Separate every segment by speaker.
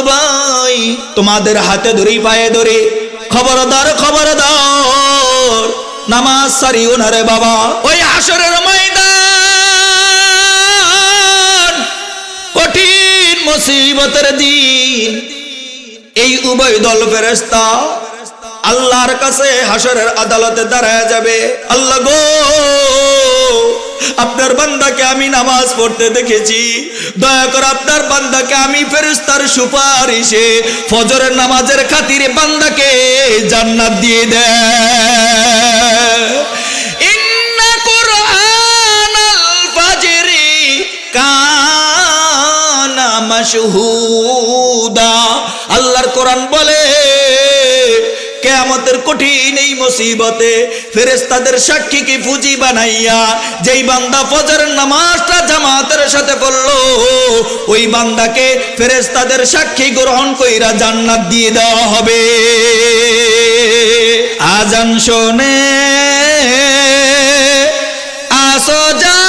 Speaker 1: ভাই তোমাদের হাতে ধরি পায়ে ধরে খবরদার খবরদার নামাজ সারিও না রে বাবা। ওই হাসরের ময়দান কঠিন মুসিবতের দিন, এই উভয় দল ফেরেশতা আল্লাহর কাছে হাসরের আদালতে দাঁড়ায় যাবে। আল্লাহ গো, আপনার বান্দাকে আমি নামাজ পড়তে দেখেছি, দয়া করে আপনার বান্দাকে আমি ফেরেশতার সুপারিশে ফজরের নামাজের খাতিরে বান্দাকে জান্নাত দিয়ে দেন। ইন্না কুরআনাল ফাজরি কানা মাশহুদা। আল্লাহর কোরআন বলে কিয়ামতের কঠিন এই মুসিবতে ফেরেশতাদের সাক্ষীকে ফুজি বানাইয়া যেই বান্দা ফজরের নামাজটা জামাতের সাথে পড়লো, ওই বান্দাকে ফেরেশতাদের সাক্ষী গ্রহণ কইরা জান্নাত দিয়ে দেওয়া হবে। আজান শোনে আসো যারা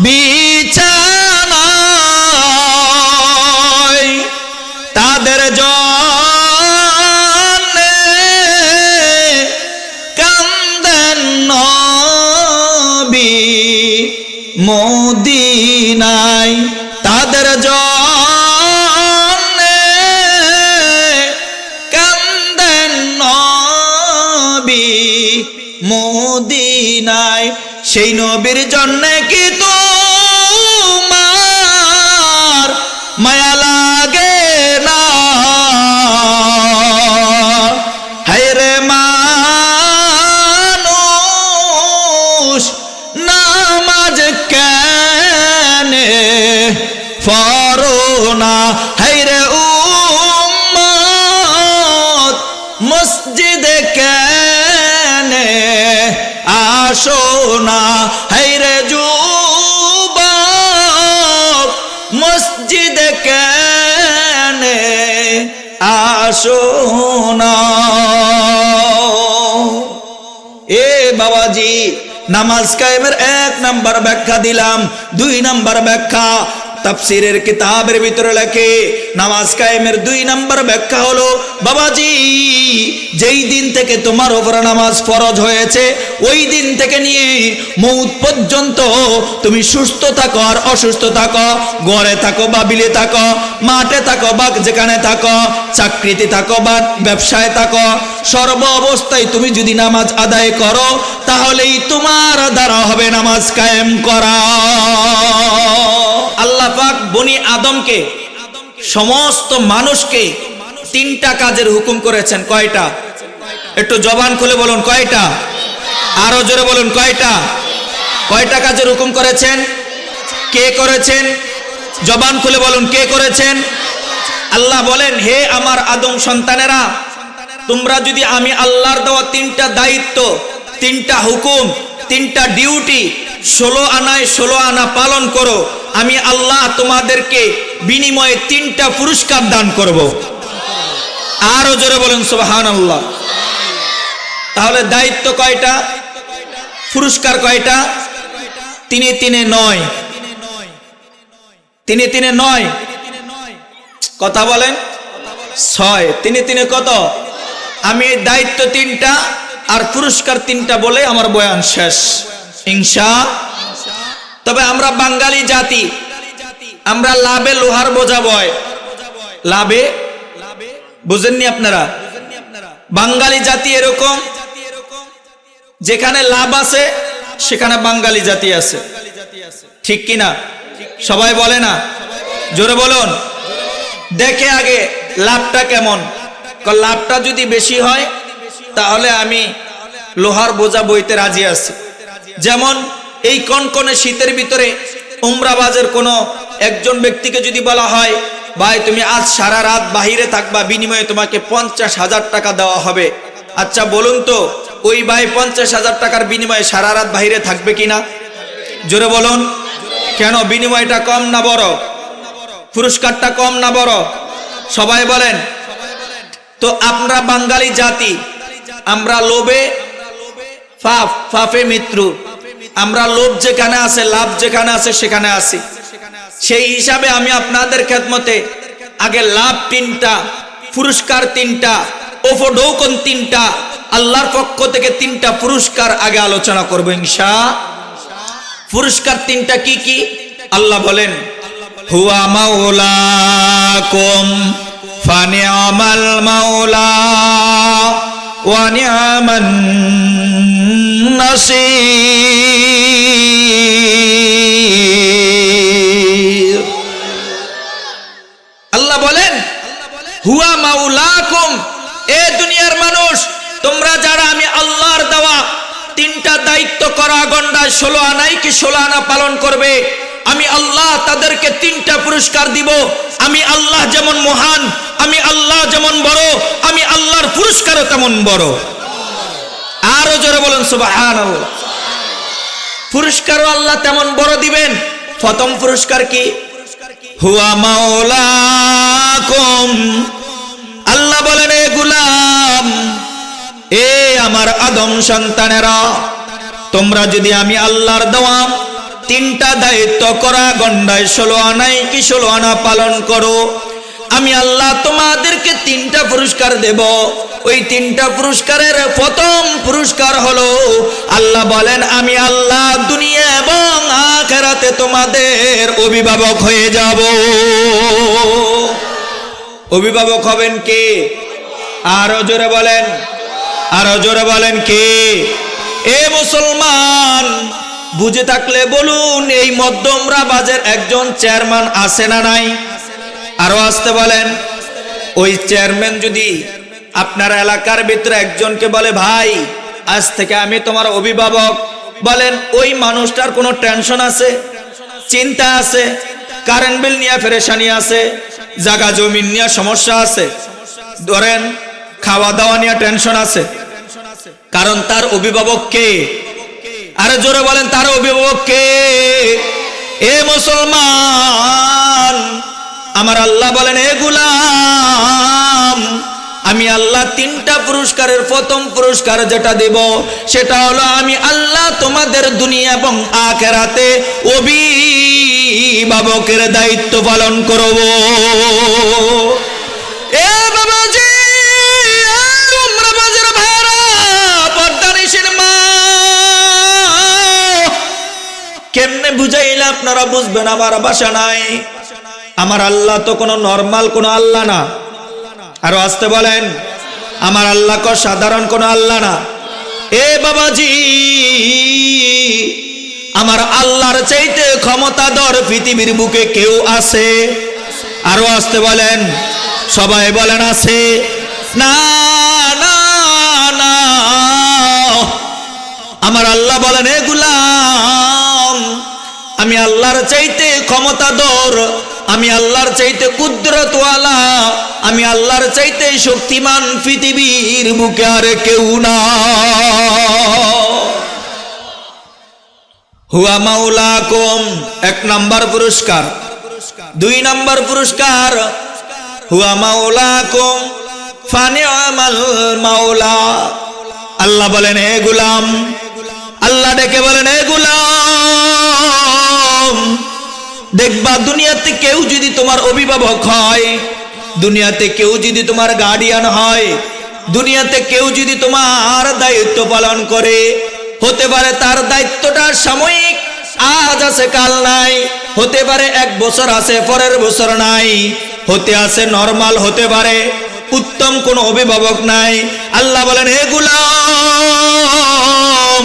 Speaker 1: বিছানায়, তাদের জন্যে কান্দেন নবী মদিনায়, তাদের জন্যে কান্দেন নবী মদিনায়। সেই নবীর জন্যে কি তোমার মায়া লাগে না? হায়রে মানুষ নামাজ কেনে পড়ো না? হায়রে উম্মত মসজিদে কেনে আসো না? হায়রে যুবক মসজিদে কেনে আসো না? এ বাবাজি, নামাজ কায়েমের 1 নাম্বার ব্যাখ্যা দিলাম। 2 নাম্বার ব্যাখ্যা তাফসীরের কিতাবের ভিতরে লেখে, নামাজ কায়েমের 2 নাম্বার ব্যাখ্যা হলো, বাবাজি যেই দিন থেকে তোমার উপরে নামাজ ফরজ হয়েছে ওই দিন থেকে নিয়ে মৌত পর্যন্ত তুমি সুস্থ থাকো আর অসুস্থ থাকো, ঘরে থাকো বা বিলে থাকো, মাঠে থাকো বা যেখানে থাকো, চাকরিতে থাকো বা ব্যবসায় থাকো, সর্ব অবস্থায় তুমি যদি নামাজ আদায় করো তাহলেই তোমার দ্বারা হবে নামাজ কায়েম করা। আল্লাহ পাক বনি আদমকে, সমস্ত মানুষকে 3টা কাজের হুকুম করেছেন। কয়টা? একটু জবান খুলে বলুন কয়টা? আরো জোরে বলুন কয়টা? কয়টা কাজের হুকুম করেছেন? কে করেছেন? জবান খুলে বলুন কে করেছেন? আল্লাহ বলেন, হে আমার আদম সন্তানেরা, তোমরা যদি আমি আল্লাহর দেওয়া 3টা দায়িত্ব, 3টা হুকুম, 3টা ডিউটি 16 আনায় 16 আনা পালন করো, আমি আল্লাহ তোমাদেরকে বিনিময়ে 3টা পুরস্কার দান করব। আরো জোরে বলেন সুবহানাল্লাহ। তাহলে দায়িত্ব কয়টা? পুরস্কার কয়টা? 3 3 9। 3 3 9 কথা বলেন 6। 3 3 কত? আমি দায়িত্ব 3টা আর পুরস্কার 3টা বলে আমার বয়ান শেষ ইনশাআল্লাহ। তবে আমরা বাঙালি জাতি, আমরা লাভে লোহার বোঝা বয়। লাভে, বুঝেননি আপনারা? বাঙালি জাতি এরকম, যেখানে লাভ আছে সেখানে বাঙালি জাতি আছে, ঠিক কিনা? সবাই বলে না? জোরে বলুন। দেখে আগে লাভটা কেমন, লাভটা যদি বেশি হয় তাহলে আমি লোহার বোঝা বইতে রাজি আছি। যেমন এই কনকনে শীতের ভিতরে উমরাবাজের কোনো একজন ব্যক্তিকে যদি বলা হয়, ভাই তুমি আজ সারা রাত বাহিরে থাকবা, বিনিময়ে তোমাকে 50,000 টাকা দেওয়া হবে, আচ্ছা বলুন তো ওই ভাই 50,000 টাকার বিনিময়ে সারা রাত বাহিরে থাকবে কিনা? জোরে বলুন। কেন? বিনিময়টা কম না বড়? পুরস্কারটা কম না বড়? সবাই বলেন। তো আমরা বাঙালি জাতি, আমরা লোভে ফাফে মৃত্যু, আমরা লোভ যেখানে আছে, লাভ যেখানে আছে সেখানে আছি। সেই হিসাবে আমি আপনাদের খেদমতে আগে লাভ 3টা, পুরস্কার 3টা, উপঢৌকন 3টা, আল্লাহর পক্ষ থেকে 3টা পুরস্কার আগে আলোচনা করব ইনশাআল্লাহ। পুরস্কার 3টা কি কি? আল্লাহ বলেন, হুয়া মাওলাকুম ফানি'মাল মাওলা ওয়া নি'মান নাসীর। আল্লাহ বলেন, হুয়া মাওলাকুম, এ দুনিয়ার মানুষ, তোমরা যারা আমি আল্লাহর দেওয়া 3টা দায়িত্ব করা গন্ডায় 16 আনাই কি 16 আনা পালন করবে, আমি আল্লাহ তাদেরকে 3টা পুরস্কার দিব। আমি আল্লাহ যেমন মহান, আমি আল্লাহ যেমন বড়, আমি আল্লাহর পুরস্কারও তেমন বড়। আরো জোরে বলেন সুবহানাল্লাহ। পুরস্কারও আল্লাহ তেমন বড় দিবেন। প্রথম পুরস্কার কি? হুয়া মাওলাকুম, আল্লাহ বলেন, এ গোলাম, এ আমার আদম সন্তানেরা, তোমরা যদি আমি আল্লাহর দেওয়া 3টা দায়িত্ব করা গন্ডায় 16 আনাই কি 16 আনা পালন করো, আমি আল্লাহ তোমাদেরকে 3টা পুরস্কার দেব। ওই 3টা পুরস্কারের প্রথম পুরস্কার হলো, আল্লাহ বলেন, আমি আল্লাহ দুনিয়া এবং আখিরাতে তোমাদের অভিভাবক হয়ে যাব। অভিভাবক হবেন কে? আরো জোরে বলেন, আরো জোরে বলেন কে? এ মুসলমান, বুঝে থাকলে বলুন, এই মধ্যমরা বাজার একজন চেয়ারম্যান আছে না নাই? আরো আসতে বলেন। ওই চেয়ারম্যান যদি আপনার এলাকার ভিতরে একজনকে বলে, ভাই আজ থেকে আমি তোমার অভিভাবক, বলেন ওই মানুষটার কোনো টেনশন আছে, চিন্তা আছে, কারেন্ট বিল নিয়ে পেরেশানি আছে, জায়গা জমি নিয়ে সমস্যা আছে, ধরেন খাওয়া দাওয়া নিয়ে টেনশন আছে, কারণ তার অভিভাবক কে? আরে জোরে বলেন, তার অভিভাবক কে? এ মুসলমান, আমার আল্লাহ বলেন, এ গোলাম, আমি আল্লাহ 3টা পুরস্কারের প্রথম পুরস্কার যেটা দেব সেটা হলো, আমি আল্লাহ তোমাদের দুনিয়া এবং আখিরাতে অভিভাবকের দায়িত্ব পালন করব। এ বাবাজি, তোমরা বাজার ভাইরা, পর্দানিসীন মা, কেমনে বুঝাইলে আপনারা বুঝবেন? আমার ভাষা নাই। আমার আল্লাহ তো কোনো নরমাল কোনো আল্লাহ না। আরো আসতে বলেন, আমার আল্লাহ কো সাধারণ কোনো আল্লাহ না। এ বাবাজি, আমার আল্লাহর চাইতে ক্ষমতাধর পৃথিবীর বুকে কেউ আছে? আরো আসতে বলেন, সবাই বলেন আছে? না না না, আমার আল্লাহ বলেন, এ গোলাম, আমি আল্লাহর চাইতে ক্ষমতাধর, আমি আল্লাহর চাইতে কুদরতওয়ালা, আমি আল্লাহর চাইতে শক্তিমান পৃথিবীর বুকে আর কেউ না। হুয়া মাওলাকুম, 1 নাম্বার পুরস্কার। 2 নাম্বার পুরস্কার, হুয়া মাওলাকুম ফানি'মাল মাওলা। আল্লাহ বলেন, হে গোলাম, আল্লাহ ডেকে বলেন, হে গোলাম, দেখবা দুনিয়াতে কেউ যদি তোমার অভিভাবক হয়, দুনিয়াতে কেউ যদি তোমার গার্ডিয়ান হয়, দুনিয়াতে কেউ যদি তোমার দায়িত্ব পালন করে, হতে পারে তার দায়িত্বটা সাময়িক, আজ আছে কাল নাই, হতে পারে 1 বছর আছে পরের বছর নাই, হতে আছে নরমাল, হতে পারে উত্তম কোনো অভিভাবক নাই। আল্লাহ বলেন, হে গোলাম,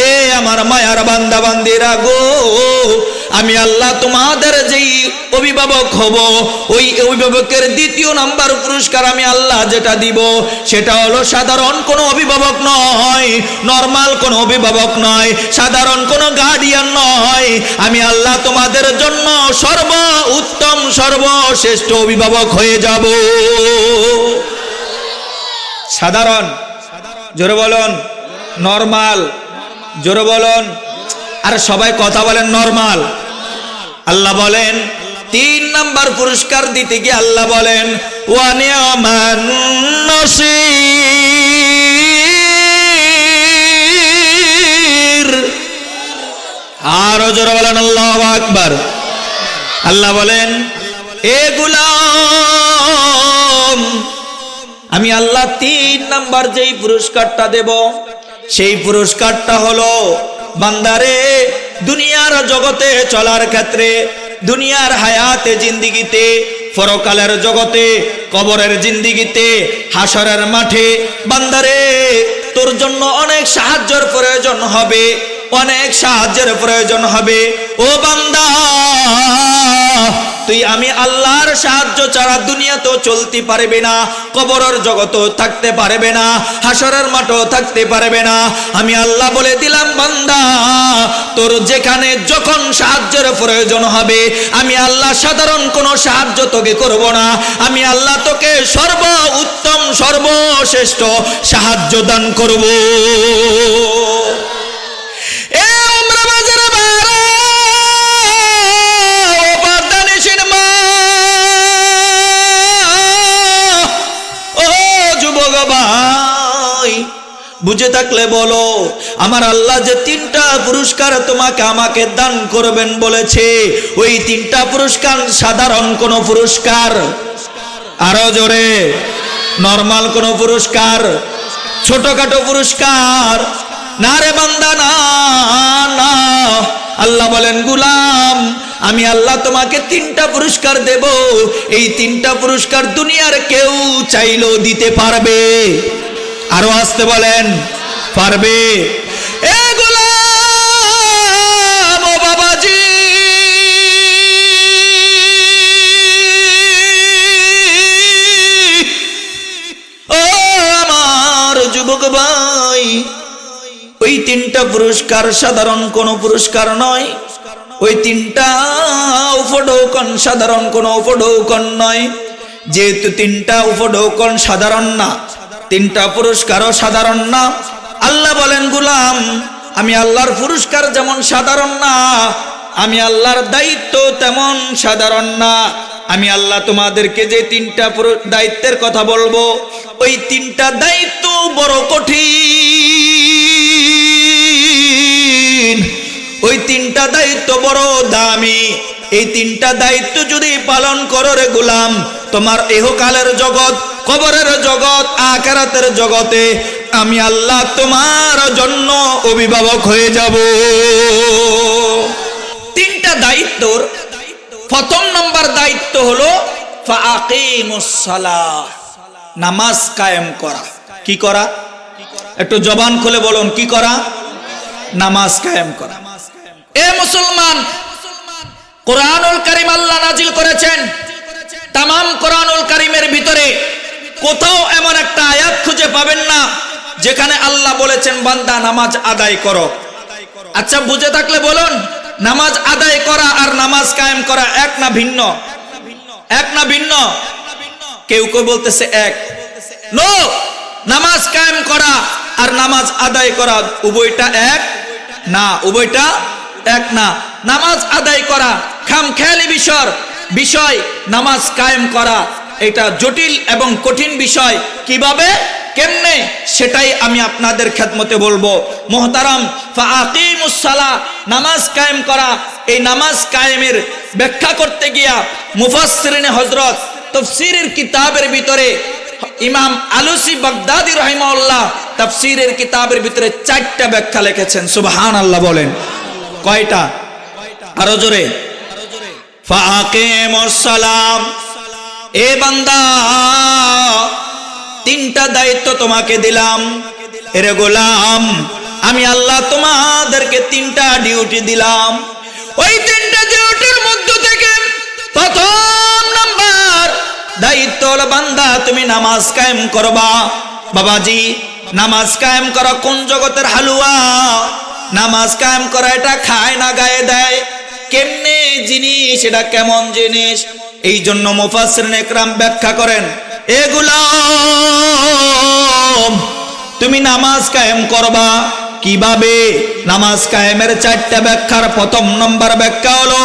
Speaker 1: এ আমার মায়ার বান্দা বান্দিরা গো, আমি আল্লাহ তোমাদের যেই অভিভাবক হব, ওই অভিভাবকের 2য় নাম্বার পুরস্কার আমি আল্লাহ যেটা দিব সেটা হলো, সাধারণ কোনো অভিভাবক নয়, নরমাল কোনো অভিভাবক নয়, সাধারণ কোনো গার্ডিয়ান নয়, আমি আল্লাহ তোমাদের জন্য সর্ব উত্তম সর্বশ্রেষ্ঠ অভিভাবক হয়ে যাব। সাধারণ, জোরে বলুন, নরমাল, জোরে বলুন, আর সবাই কথা বলেন নরমাল। আল্লাহ বলেন 3 নাম্বার পুরস্কার দিতে গিয়ে আল্লাহ বলেন, ওয়া নি'মান নাসীর। আরো জোরে বলেন আল্লাহু আকবার, আল্লাহ বলেন, এ গোলাম, আমি আল্লাহ 3 নাম্বার যেই পুরস্কারটা দেব, সেই পুরস্কারটা হলো, বান্দারে দুনিয়ার জগতে চলার ক্ষেত্রে, দুনিয়ার হায়াতে জিন্দিগিতে, পরকালের জগতে, কবরের জিন্দিগিতে, হাসরের মাঠে, বান্দারে তোর জন্য অনেক সাহায্যের প্রয়োজন হবে, অনেক সাহায্যের প্রয়োজন হবে। ও বান্দা, তুই আমি আল্লাহর সাহায্য ছাড়া দুনিয়াতেও চলতে পারবে না, কবরের জগতেও থাকতে পারবে না, হাসরের মাঠেও থাকতে পারবে না। আমি আল্লাহ বলে দিলাম, বান্দা তোর যেখানে যখন সাহায্যের প্রয়োজন হবে, আমি আল্লাহ সাধারণ কোনো সাহায্য তোকে করব না, আমি আল্লাহ তোকে সর্ব উত্তম সর্বশ্রেষ্ঠ সাহায্য দান করব। বুঝে থাকলে বলো, আমার আল্লাহ যে 3টা পুরস্কার তোমাকে আমাকে দান করবেন বলেছে, ওই 3টা পুরস্কার সাধারণ কোন পুরস্কার? আরো জোরে, নরমাল কোন পুরস্কার? ছোটখাটো পুরস্কার না রে বান্দা, না না। আল্লাহ বলেন, গোলাম, আমি আল্লাহ তোমাকে 3টা পুরস্কার দেব, এই 3টা পুরস্কার দুনিয়ার কেউ চাইলেও দিতে পারবে। আরো আসতে বলেন, পারবে? এ গোলাম, ও বাবাজি, ও আমার যুবক ভাই, ওই 3টা পুরস্কার সাধারণ কোনো পুরস্কার নয়, ওই 3টা উপঢৌকন সাধারণ কোনো উপঢৌকন নয়। যেহেতু 3টা উপঢৌকন সাধারণ না, 3টা পুরস্কারও সাধারণ না, আল্লাহ বলেন, গোলাম, আমি আল্লাহর পুরস্কার যেমন সাধারণ না, আমি আল্লাহর দায়িত্ব তেমন সাধারণ না। আমি আল্লাহ তোমাদেরকে যে 3টা দায়িত্বের কথা বলবো, ওই 3টা দায়িত্ব বড় কঠিন, ওই 3টা দায়িত্ব বড় দামি। এই 3টা দায়িত্ব যদি পালন করো রে গোলাম, তোমার ইহকালের জগৎ, কবরের জগৎ, আখিরাতের জগতে আমি আল্লাহ তোমার জন্য অভিভাবক হয়ে যাব। 3টা দায়িত্বর প্রথম নম্বর দায়িত্ব হলো ফাকিমুস সালাহ, নামাজ কায়েম করা। কি করা? একটু জবান খুলে বলুন, কি করা? নামাজ কায়েম করা। এ মুসলমান, কোরআনুল কারীম আল্লাহ নাজিল করেছেন, তামাম কোরআনুল কারীমের ভিতরে কোথাও এমন একটা আয়াত খুঁজে পাবেন না যেখানে আল্লাহ বলেছেন বান্দা নামাজ আদায় করো। আচ্ছা, বুঝে থাকলে বলুন, নামাজ আদায় করা আর নামাজ কায়েম করা এক না ভিন্ন? এক না ভিন্ন? কেউ কেউ বলতেছে এক। নো, নামাজ কায়েম করা আর নামাজ আদায় করা উভয়টা এক না, উভয়টা এক না। নামাজ আদায় করা খামখেয়ালি বিষয়, নামাজ কায়েম করা এটা জটিল এবং কঠিন বিষয়। কিভাবে, কেমনে, সেটাই আমি আপনাদের খেদমতে বলবো। মোহতারাম, ফাকিমুস সালাহ, নামাজ কায়েম করা, এই নামাজ কায়েমের ব্যাখ্যা করতে গিয়া মুফাসসিরিনে হযরত তাফসীরের কিতাবের ভিতরে ইমাম আলুসি বাগদাদি রাহিমাহুল্লাহ তাফসীরের কিতাবের ভিতরে 4টা ব্যাখ্যা লিখেছেন। সুবহানাল্লাহ বলেন। কয়টা? আরো জোরে। ফাকিমুস সালাম, এ বান্দা, 3টা দায়িত্ব তোমাকে দিলাম। এরে গোলাম, আমি আল্লাহ তোমাদেরকে 3টা ডিউটি দিলাম। ওই 3টা ডিউটির মধ্য থেকে প্রথম নাম্বার দায়িত্ব হলো, বান্দা তুমি নামাজ কায়েম করবা। বাবাজি, নামাজ কায়েম করা কোন জগতের হালুয়া? নামাজ কায়েম করা এটা খায় না, গায়ে দেয়। কেমনে জিনিস এটা, কেমন জিনিস? এই জন্য মুফাসসিরিন ইকরাম ব্যাখ্যা করেন, এ গোলাম, তুমি নামাজ কায়েম করবা কিভাবে? নামাজ কায়েমের 4টা ব্যাখ্যার প্রথম নম্বর ব্যাখ্যা হলো,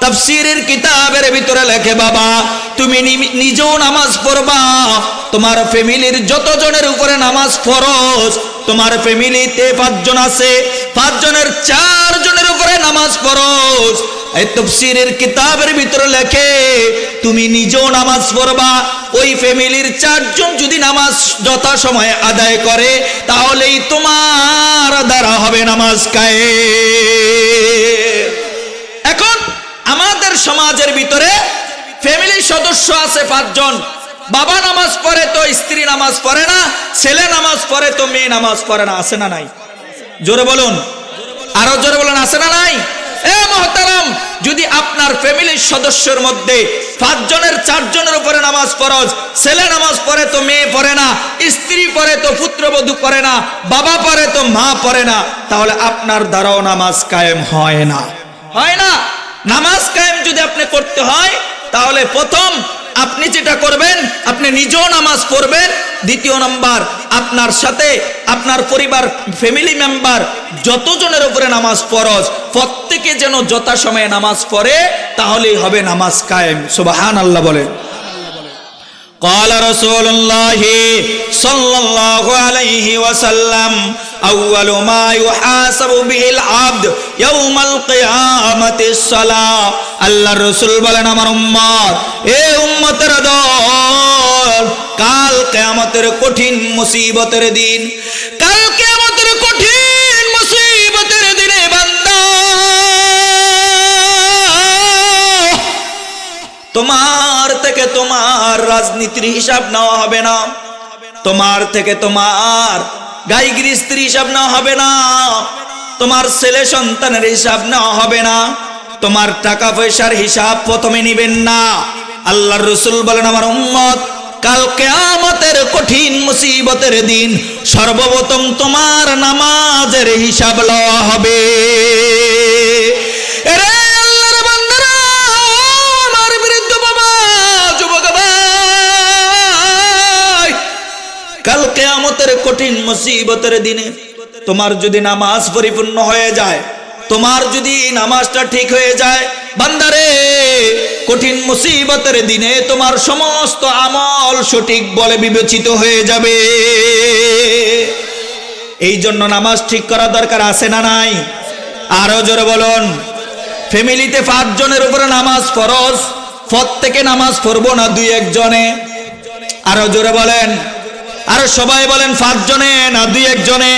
Speaker 1: তাফসীরের কিতাবের ভিতরে লেখে, বাবা তুমি নিজেও নামাজ পড়বা, তোমার ফ্যামিলির যতজনের উপরে নামাজ ফরজ, তোমার ফ্যামিলিতে 5 জন আছে, 5 জনের 4 জনের উপরে নামাজ ফরজ, এই তাফসীরের কিতাবের ভিতরে লেখে তুমি নিজেও নামাজ পড়বা, ওই ফ্যামিলির 4 জন যদি নামাজ যথাসময়ে আদায় করে তাহলেই তোমার দ্বারা হবে নামাজ কায়েম। এখন আমাদের সমাজের ভিতরে ফ্যামিলির সদস্য আছে 5 জন, বাবা নামাজ পড়ে তো স্ত্রী নামাজ পড়ে না, ছেলে নামাজ পড়ে তো মেয়ে নামাজ পড়ে না, আছে না নাই? জোরে বলুন, আরো জোরে বলুন, আছে না নাই? এ মুহতারাম, যদি আপনার ফ্যামিলির সদস্যের মধ্যে 5 জনের 4 জনের উপরে নামাজ ফরজ, ছেলে নামাজ পড়ে তো মেয়ে পড়ে না, স্ত্রী পড়ে তো পুত্রবধূ পড়ে না, বাবা পড়ে তো মা পড়ে না, তাহলে আপনার দ্বারাও নামাজ কায়েম হয় না, হয় না। নামাজ কায়েম যদি আপনি করতে হয় তাহলে প্রথম আপনি যেটা করবেন, আপনি নিজেও নামাজ পড়বেন। দ্বিতীয় নাম্বার, আপনার সাথে আপনার পরিবার ফ্যামিলি মেম্বার যতজনের উপরে নামাজ ফরজ প্রত্যেকে যেন যথাসময়ে নামাজ পড়ে, তাহলেই হবে নামাজ কায়েম। সুবহানাল্লাহ বলেন। قال رسول الله صلى الله عليه وسلم أول ما يحاسب به العبد يوم القيامة الصلاة। আল্লাহ রাসূল বলেন, আমার উম্মত, এ উম্মতের দল, কাল কিয়ামতের কঠিন মুসিবতের দিন, কাল কিয়ামতের কঠিন মুসিবতের দিনে বান্দা, তোমার থেকে তোমার রাজনীতির হিসাব নেওয়া হবে না, তোমার থেকে তোমার গাই গৃহস্থের হিসাব নেওয়া হবে না, তোমার ছেলে সন্তানের হিসাব নেওয়া হবে না, তোমার টাকা পয়সার হিসাব প্রথমে নিবেন না। আল্লাহর রাসূল বলেন, আমার উম্মত, কাল কিয়ামতের কঠিন মুসিবতের দিন সর্বপ্রথম তোমার নামাজের হিসাব লওয়া হবে। কাল কিয়ামতের কঠিন মুসিবতের দিনে তোমার যদি নামাজ পরিপূর্ণ হয়ে যায়, তোমার যদি নামাজটা ঠিক হয়ে যায়, বান্দারে, কঠিন মুসিবতের দিনে তোমার সমস্ত আমল সঠিক বলে বিবেচিত হয়ে যাবে। এই জন্য নামাজ ঠিক করা দরকার, আছে না নাই? আরো জোরে বলুন। ফ্যামিলিতে 5 জনের উপরে নামাজ ফরজ, প্রত্যেকে নামাজ পড়বো না 2-1 জনে। আরো জোরে বলেন, আর সবাই বলেন 5 জনে না 2-1 জনে।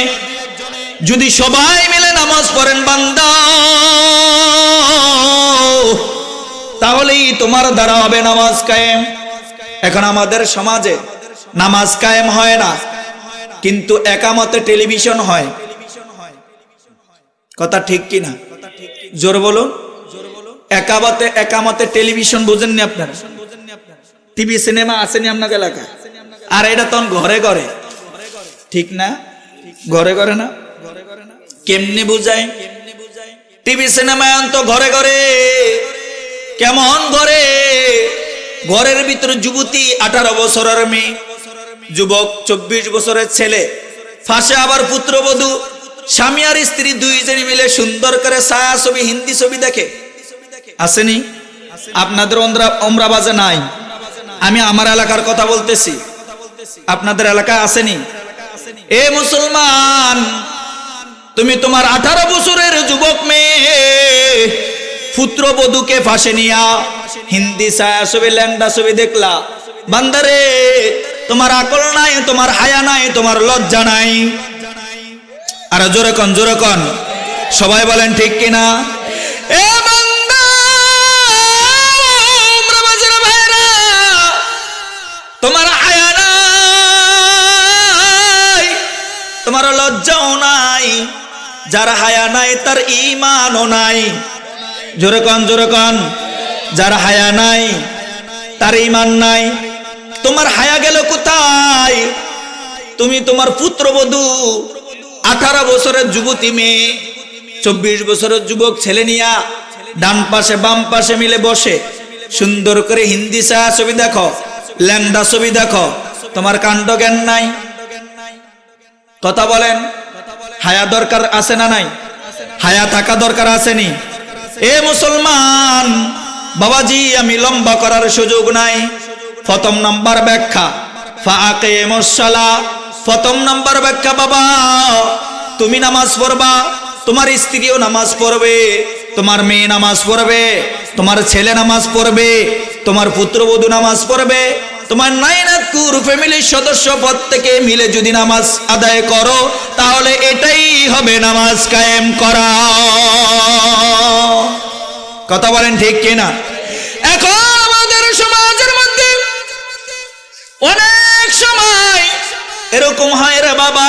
Speaker 1: যদি সবাই মিলে নামাজ পড়েন বান্দা, তাহলেই তোমার দ্বারা হবে নামাজ কায়েম। এখন আমাদের সমাজে নামাজ কায়েম হয় না, কিন্তু একামতে টেলিভিশন হয়। কথা ঠিক কিনা? জোর বলুন। একামতে টেলিভিশন বুঝেননি আপনারা? টিভি সিনেমা আসেনি আপনাদের এলাকায়? আর এটা তখন ঘরে ঘরে, ঠিক না? ঘরে ঘরে না? কেমনে বুঝায়? টিভি সিনেমা তো ঘরে ঘরে। কেমন ঘরে? ঘরের ভিতরে যুবতী 18 বছরের মেয়ে, যুবক 24 বছরের ছেলে, পাশে আবার পুত্রবধূ, স্বামী আর স্ত্রী 2 জনে মিলে সুন্দর করে ছায়া ছবি, হিন্দি ছবি দেখে। আসেনি? আপনাদের ওমরাবাজে নাই, আমি আমার এলাকার কথা বলতেছি, আপনাদের এলাকায় আসেনি? এ মুসলমান, তুমি তোমার 18 বছরের যুবক মেয়ে পুত্রবধূকে ফাঁসে নিয়া হিন্দি ছায়া ছবি, ল্যাংডা ছবি দেখলা। বান্দারে, তোমার আকল নাই, তোমার হায়া নাই, তোমার লজ্জা নাই। আর জোরে কন, জোরে কন, সবাই বলেন ঠিক কিনা? এ বান্দা, ভাইরা, তোমার হায়া নাই, তোমার লজ্জাও নাই। যার হায়া নাই তার ঈমানও নাই। জোরে কন, জোরে কন, যার হায়া নাই তার ঈমান নাই। তোমার হায়া গেল কোথায়? তুমি তোমার পুত্রবধূ 18 বছরের যুবতী মেয়ে, 24 বছরের যুবক ছেলে নিয়া ডান পাশে বাম পাশে মিলে বসে সুন্দর করে হিন্দি ছায়া ছবি দেখো, ল্যাংডা ছবি দেখো, তোমার কাণ্ড জ্ঞান নাই। কথা বলেন, হায়া দরকার আছে না নাই? হায়া থাকা দরকার আসেনি? এ মুসলমান বাবাজি, আমি লম্বা করার সুযোগ নাই। প্রথম নাম্বার ব্যাখ্যা, ফাকিমুস সালাহ। প্রথম নাম্বার ব্যাখ্যা, বাবা তুমি নামাজ পড়বা, তোমার স্ত্রীও নামাজ পড়বে, তোমার মেয়ে নামাজ পড়বে, তোমার ছেলে নামাজ পড়বে, তোমার পুত্রবধূ নামাজ পড়বে, তোমার নাইনাতকুর ফ্যামিলির সদস্য প্রত্যেকে মিলে যদি নামাজ আদায় করো, তাহলে এটাই হবে নামাজ কায়েম করা। কথা বলেন ঠিক কিনা? এখন আমাদের সমাজের মধ্যে অনেক সময় এরকম হয় রে বাবা,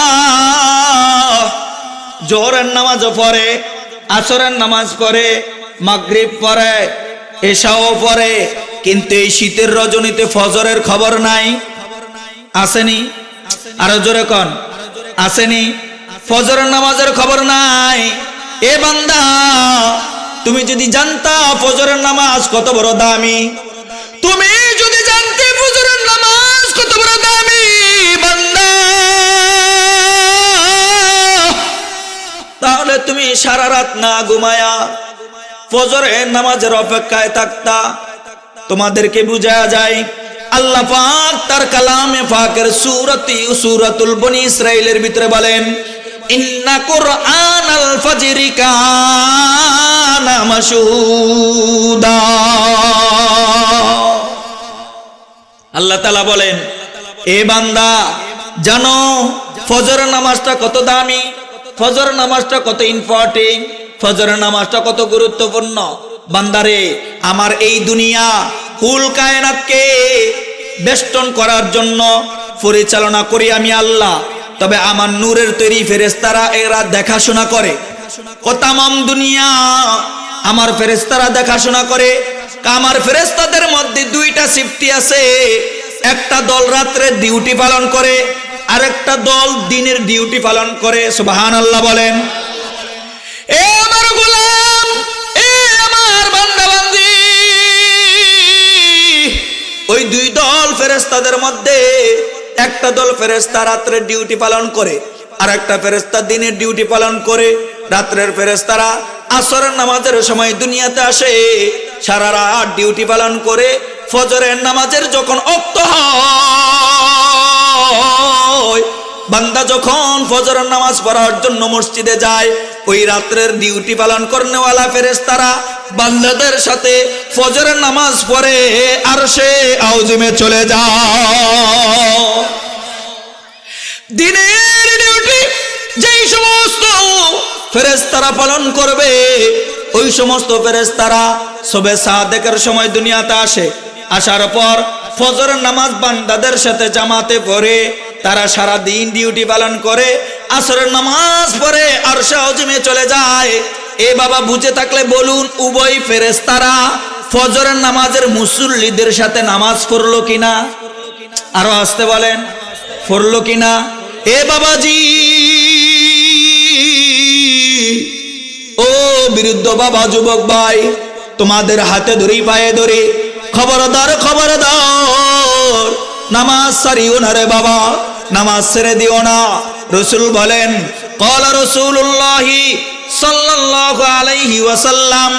Speaker 1: জোহরের নামাজ পড়ে, আসরের নামাজ পড়ে, মাগরিব পড়ে, এশাও পড়ে, কিন্তু এই শীতের রজনীতে ফজরের খবর নাই। আসেনি? আরো জোরে কোন, আসেনি? ফজরের নামাজের খবর নাই। এ বান্দা, তুমি যদি জানতা ফজরের নামাজ কত বড় দামি, তুমি যদি জানতে ফজরের নামাজ কত বড় দামি বান্দা, তাহলে তুমি সারা রাত না ঘুমায়া ফজরের নামাজের অপেক্ষায় থাকতা। তোমাদেরকে বুঝায়া যায়, আল্লাহ পাক তার কালামে পাকের সূরাতুল বনী ইসরাইলের ভিতরে বলেন, ইন্না কুরআনাল ফাজরি কানা মাশহুদা। আল্লাহ তাআলা বলেন, এ বান্দা জানো ফজরের নামাজটা কত দামি, ফজরের নামাজটা কত ইম্পর্টেন্ট, ফজরের নামাজটা কত গুরুত্বপূর্ণ। বান্দারে, আমার এই দুনিয়া কুল কায়নাতকে বেষ্টন করার জন্য পরিচালনা করি আমি আল্লাহ, তবে আমার নূরের তৈরি ফেরেশতারা এরা দেখাশোনা করে। তামাম দুনিয়া আমার ফেরেশতারা দেখাশোনা করে। আমার ফেরেশতাদের মধ্যে দুইটা শিফটি আছে, একটা দল রাত্রে ডিউটি পালন করে, আরেকটা দল দিনের ডিউটি পালন করে। সুবহানাল্লাহ বলেন। এ আমার গোলাম, এ আমার বান্দা বান্দি, ওই দুই দল ফেরেশতাদের মধ্যে একটা দল ফেরেশতা রাত্রে ডিউটি পালন করে, আর একটা ফেরেশতা দিনের ডিউটি পালন করে। রাত্রের ফেরেশতারা আসরের নামাজের সময় দুনিয়াতে আসে, সারা রাত ডিউটি পালন করে। ফজরের নামাজের যখন ওক্ত হয়, বান্দা যখন ফজরের নামাজ পড়ার জন্য মসজিদে যায়, ওই রাত্রের ডিউটি পালন করনেওয়ালা ফেরেশতারা বান্দাদের সাথে ফজরের নামাজ পড়ে আরশে আউজিমে চলে যায়। দিনের ডিউটি যেই সমস্ত ফেরেশতারা পালন করবে, ওই সমস্ত ফেরেশতারা সবে সাদেকের সময় দুনিয়াতে আসে। আসার পর ফজরের নামাজ বান্দাদের সাথে জামাতে পড়ে, তারা সারা দিন ডিউটি পালন করে, আসরের নামাজ পড়ে আরশে আউজিমে চলে যায়। এ বাবা, বুঝে থাকলে বলুন, উভয় ফেরেশতারা ফজরের নামাজের মুসল্লিদের সাথে নামাজ পড়লো কিনা? আরো আসতে বলেন, পড়লো কিনা? এ বাবাজি, ও বৃদ্ধ বাবা, যুবক ভাই, তোমাদের হাতে ধরি, পায়ে ধরি, খবরদার খবরদার, নামাজ ছাড়িও না রে বাবা, নামাজ ছেড়ে দিও না। রাসূল বলেন, ক্বালা রাসূলুল্লাহি সাল্লাল্লাহু আলাইহি ওয়াসাল্লাম,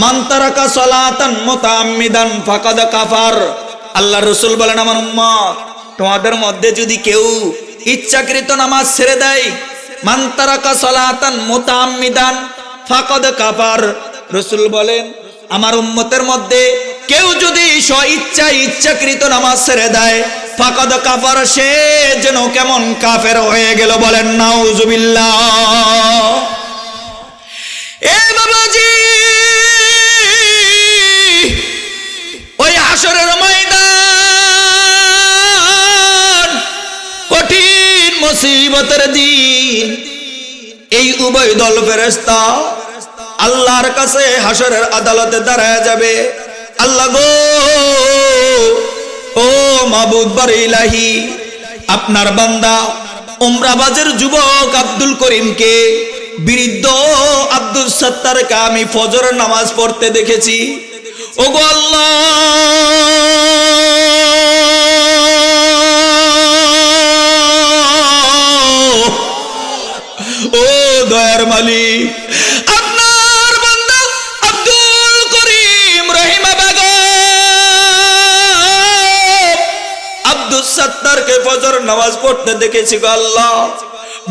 Speaker 1: মান তারাকা সালাতান মুতাআম্মিদান ফাকাদ কাফার। আল্লাহর রাসূল বলেন, আমার উম্মত, তোমাদের মধ্যে যদি কেউ ইচ্ছাকৃত নামাজ ছেড়ে দেয়, মান তারাকা সালাতান মুতাআম্মিদান ফাকাদ কাফার। রাসূল বলেন, আমার উম্মতের মধ্যে কেউ যদি ইচ্ছাকৃত নামাজ ছেড়ে দেয়, ফাকাদ কাফার, সে যেন কেমন কাফের হয়ে গেল। বলেন নাউজুবিল্লাহ। এ বাবাজি, ওই হাসরের ময়দান কঠিন মুসিবতের দিন, এই উভয় দল ফেরেশতা আল্লাহর কাছে হাসরের আদালতে দাঁড়ায় যাবে। আল্লাহ গো, ও মাবুদ বারে ইলাহি, আপনার বান্দা উমরাবাজের যুবক আব্দুল করিমকে, বৃদ্ধ আব্দুল সত্তারকে আমি ফজরের নামাজ পড়তে দেখেছি। ও গো আল্লাহ, ও দয়ার মালিক, আপনার বান্দা আব্দুল করিম রহিমা বেগম আব্দুল সত্তারকে ফজর নামাজ পড়তে দেখেছি গো আল্লাহ।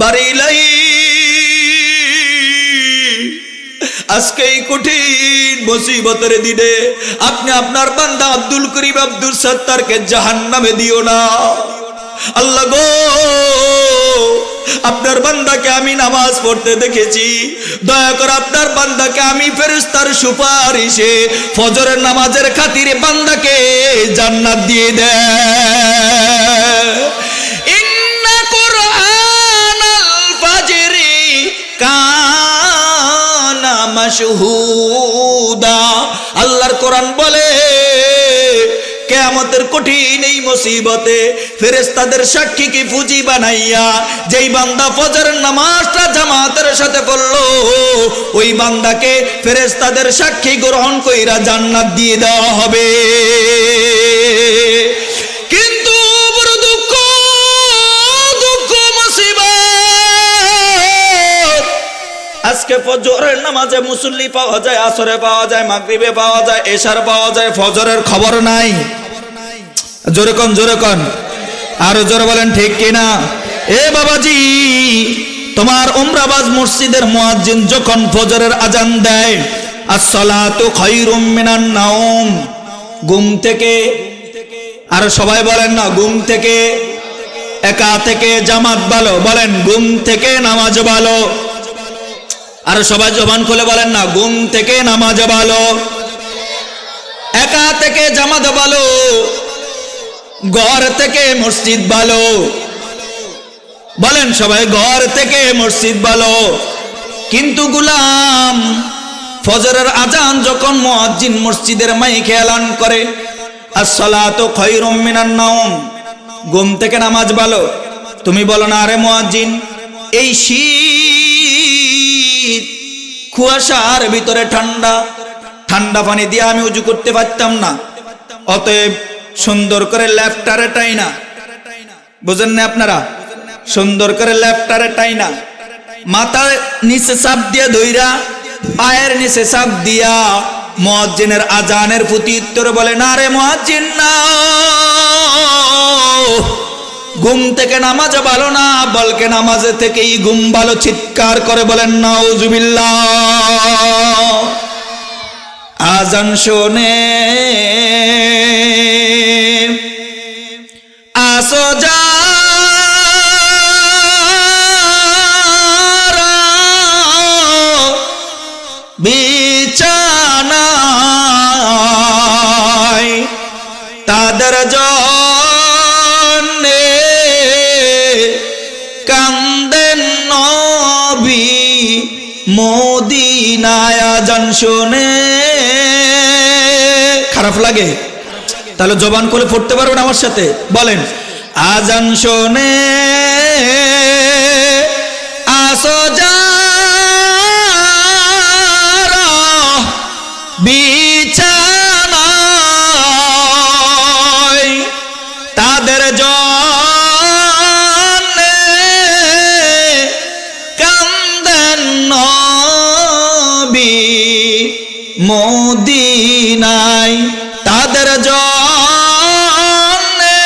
Speaker 1: বারে ইলাহি, আজকে এই কঠিন মুসিবতের দিনে আপনি আপনার বান্দা আব্দুল করিম আব্দুল সত্তারকে জাহান্নামে দিও না আল্লাহ গো। আপনার বান্দাকে আমি নামাজ পড়তে দেখেছি, দয়া করে আপনার বান্দাকে আমি ফেরেশতার সুপারিশে ফজরের নামাজের খাতিরে বান্দাকে জান্নাত দিয়ে দেয়। ইন্না কুরআনাল ফাজরি কানা মাশহুদা। আল্লাহর কোরআন বলে কিয়ামতের কঠিন এই মুসিবতে ফেরেশতাদের সাক্ষীকে ফুজি বানাইয়া যেই বান্দা ফজরের নামাজটা জামাতের সাথে পড়লো ওই বান্দাকে ফেরেশতাদের সাক্ষী গ্রহণ কইরা জান্নাত দিয়ে দেওয়া হবে। কিন্তু বড় দুঃখ মুসিবত, আজকে ফজরের নামাজে মুসল্লি পাওয়া যায়, আসরে পাওয়া যায়, মাগরিবে পাওয়া যায়, এশার পাওয়া যায়, ফজরের খবর নাই। জোরে কোন, জোরে কোন, আরো জোরে বলেন ঠিক কিনা। এ বাবাজি, তোমার উমরাবাজ মসজিদের মুয়াজ্জিন যখন ফজরের আজান দেয়, আসসালাতু খায়রুম মিনান নাওম, ঘুম থেকে, আর সবাই বলেন না ঘুম থেকে, একা থেকে জামাত ভালো, বলেন ঘুম থেকে নামাজ ভালো। আর সবাই জবান খুলে বলেন না ঘুম থেকে নামাজ ভালো, একা থেকে জামাত ভালো, ঘর থেকে মসজিদ ভালো। বলেন সবাই ঘর থেকে মসজিদ ভালো। কিন্তু গোলাম, ফজরের আজান যখন মুয়াজ্জিন মসজিদের মাইকে এলান করে আসসালাতু খায়রুম মিনান নাওম, ঘুম থেকে নামাজ ভালো, তুমি বলো না আরে মুয়াজ্জিন এই শীত কুয়াশার ভিতরে ঠান্ডা ঠান্ডা পানি দিয়ে আমি উজু করতে পারতাম না, অতএব সুন্দর করে লেফটারে টাইনা, বুঝেন না আপনারা, সুন্দর করে লেফটারে টাইনা মাথার নিচে চাপ দিয়ে ধইরা পায়ের নিচে চাপ দিয়া মুয়াজ্জিনের আজানের প্রতি উত্তরে বলে না রে মুয়াজ্জিন না, ঘুম থেকে নামাজ ভালো না, বলকে নামাজে থেকেই ঘুম ভালো। চিৎকার করে বলেন নাউজুবিল্লাহ। আজান শোনে আসো যারা বিছানায়, তাদের জন্যে কান্দেন নবী মদিনায়। আজান শোনে, খারাপ লাগে? তাহলে জবান করে পড়তে পারবেন আমার সাথে, বলেন আজান শোনে আসো যারা বিছানায়, তাদের জন্যে কান্দেন নবী মদিনায়, তাদের জন্যে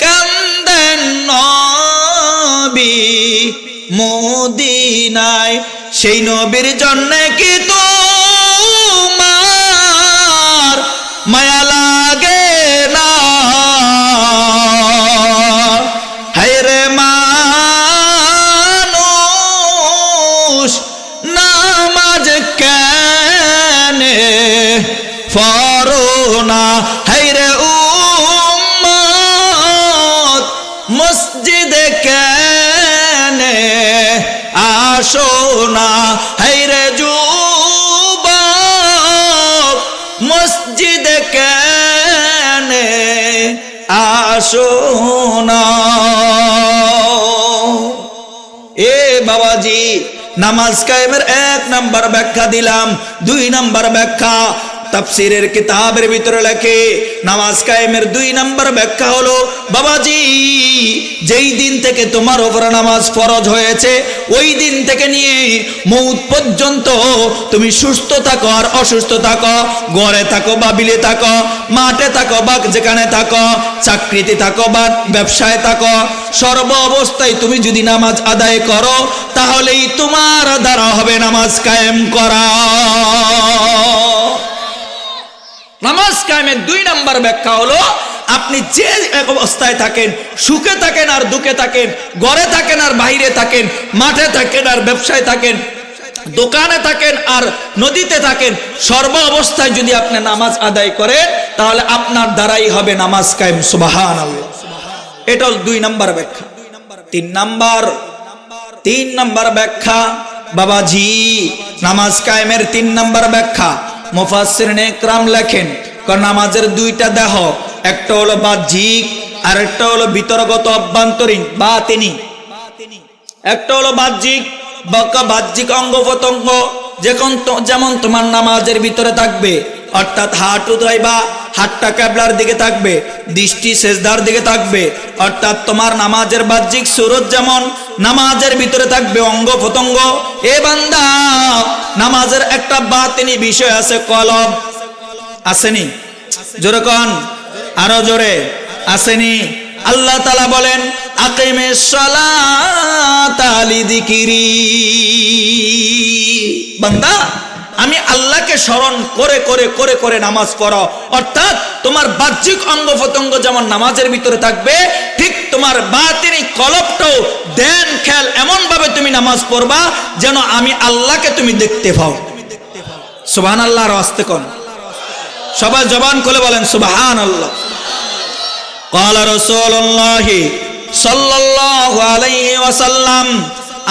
Speaker 1: কান্দেন নবী মদিনায়। সেই নবীর জন্যে কি তোমার মায়া লাগে না? হায়রে মানুষ নামাজ কেনে পড়ো না? হায়রে উম্মত মসজিদে কেনে আসো না? হায়রে যুবক মসজিদে কেনে আসো না? এ বাবাজি, নামাজ কায়েমের 1 নাম্বার ব্যাখ্যা দিলাম। 2 নাম্বার ব্যাখ্যা, তাফসীরের কিতাবের ভিতরে লেখে নামাজ কায়েমের 2 নম্বর ব্যাখ্যা হলো, বাবাজি যেই দিন থেকে তোমার উপরে নামাজ ফরজ হয়েছে ওই দিন থেকে নিয়ে মৌত পর্যন্ত তুমি সুস্থ থাকো আর অসুস্থ থাকো, ঘরে থাকো বা বিলে থাকো, মাঠে থাকো বা যেখানে থাকো, চাকরিতে থাকো বা ব্যবসায় থাকো, সর্ব অবস্থায় তুমি যদি নামাজ আদায় করো তাহলেই তোমার দ্বারা হবে নামাজ কায়েম করা। নামাজ কায়েমের 2 নম্বর ব্যাখ্যা হলো, আপনি যে এক অবস্থায় থাকেন, সুখে থাকেন আর দুঃখে থাকেন, ঘরে থাকেন আর বাইরে থাকেন, মাঠে থাকেন আর ব্যবসায় থাকেন, দোকানে থাকেন আর নদীতে থাকেন, সর্ব অবস্থায় যদি আপনি নামাজ আদায় করেন তাহলে আপনার দ্বারাই হবে নামাজ কায়েম। সুবহানাল্লাহ। এটা হল 2 নম্বর ব্যাখ্যা। 3 নম্বর ব্যাখ্যা বাবাজি, নামাজ কায়েমের 3 নম্বর ব্যাখ্যা মুফাসসিরিনে ইকরাম লেখেন, নামাজের 2টা দেহ, একটা হলো বাহ্যিক আর একটা হলো ভিতরগত অভ্যন্তরীণ বাতিনি। একটা হলো বাহ্যিক অঙ্গ প্রত্যঙ্গ, যেমন তোমার নামাজের ভিতরে থাকবে, অর্থাৎ হাত উঠাইবা, হাতটা কিবলার দিকে থাকবে, দৃষ্টি সিজদার দিকে থাকবে, অর্থাৎ তোমার নামাজের বাহ্যিক সুরত যেমন নামাজের ভিতরে থাকবে অঙ্গ প্রত্যঙ্গ। এ বান্দা, নামাজের একটা বাতিনি বিষয় আছে, কলব আসেনি? জোরে কোন, আরো জোরে, আসেনি? আল্লাহ তাআলা বলেন, আকিমিস সালাতা লিযিকরি। বান্দা, আমি আল্লাহকে স্মরণ করে করে করে করে নামাজ পড়ো, অর্থাৎ তোমার বাহ্যিক অঙ্গ প্রত্যঙ্গ যেমন নামাজের ভিতরে থাকবে, ঠিক তোমার বাতিনি কলবটাও ধ্যান খেয়াল এমন ভাবে তুমি নামাজ পড়বা যেন আমি আল্লাহকে তুমি দেখতে পাও। সুবহানাল্লাহ। আর আস্তে কোন, সবাই জবান খুলে বলেন সুবহানাল্লাহ। ক্বালা রাসূলুল্লাহি সাল্লাল্লাহু আলাইহি ওয়াসাল্লাম,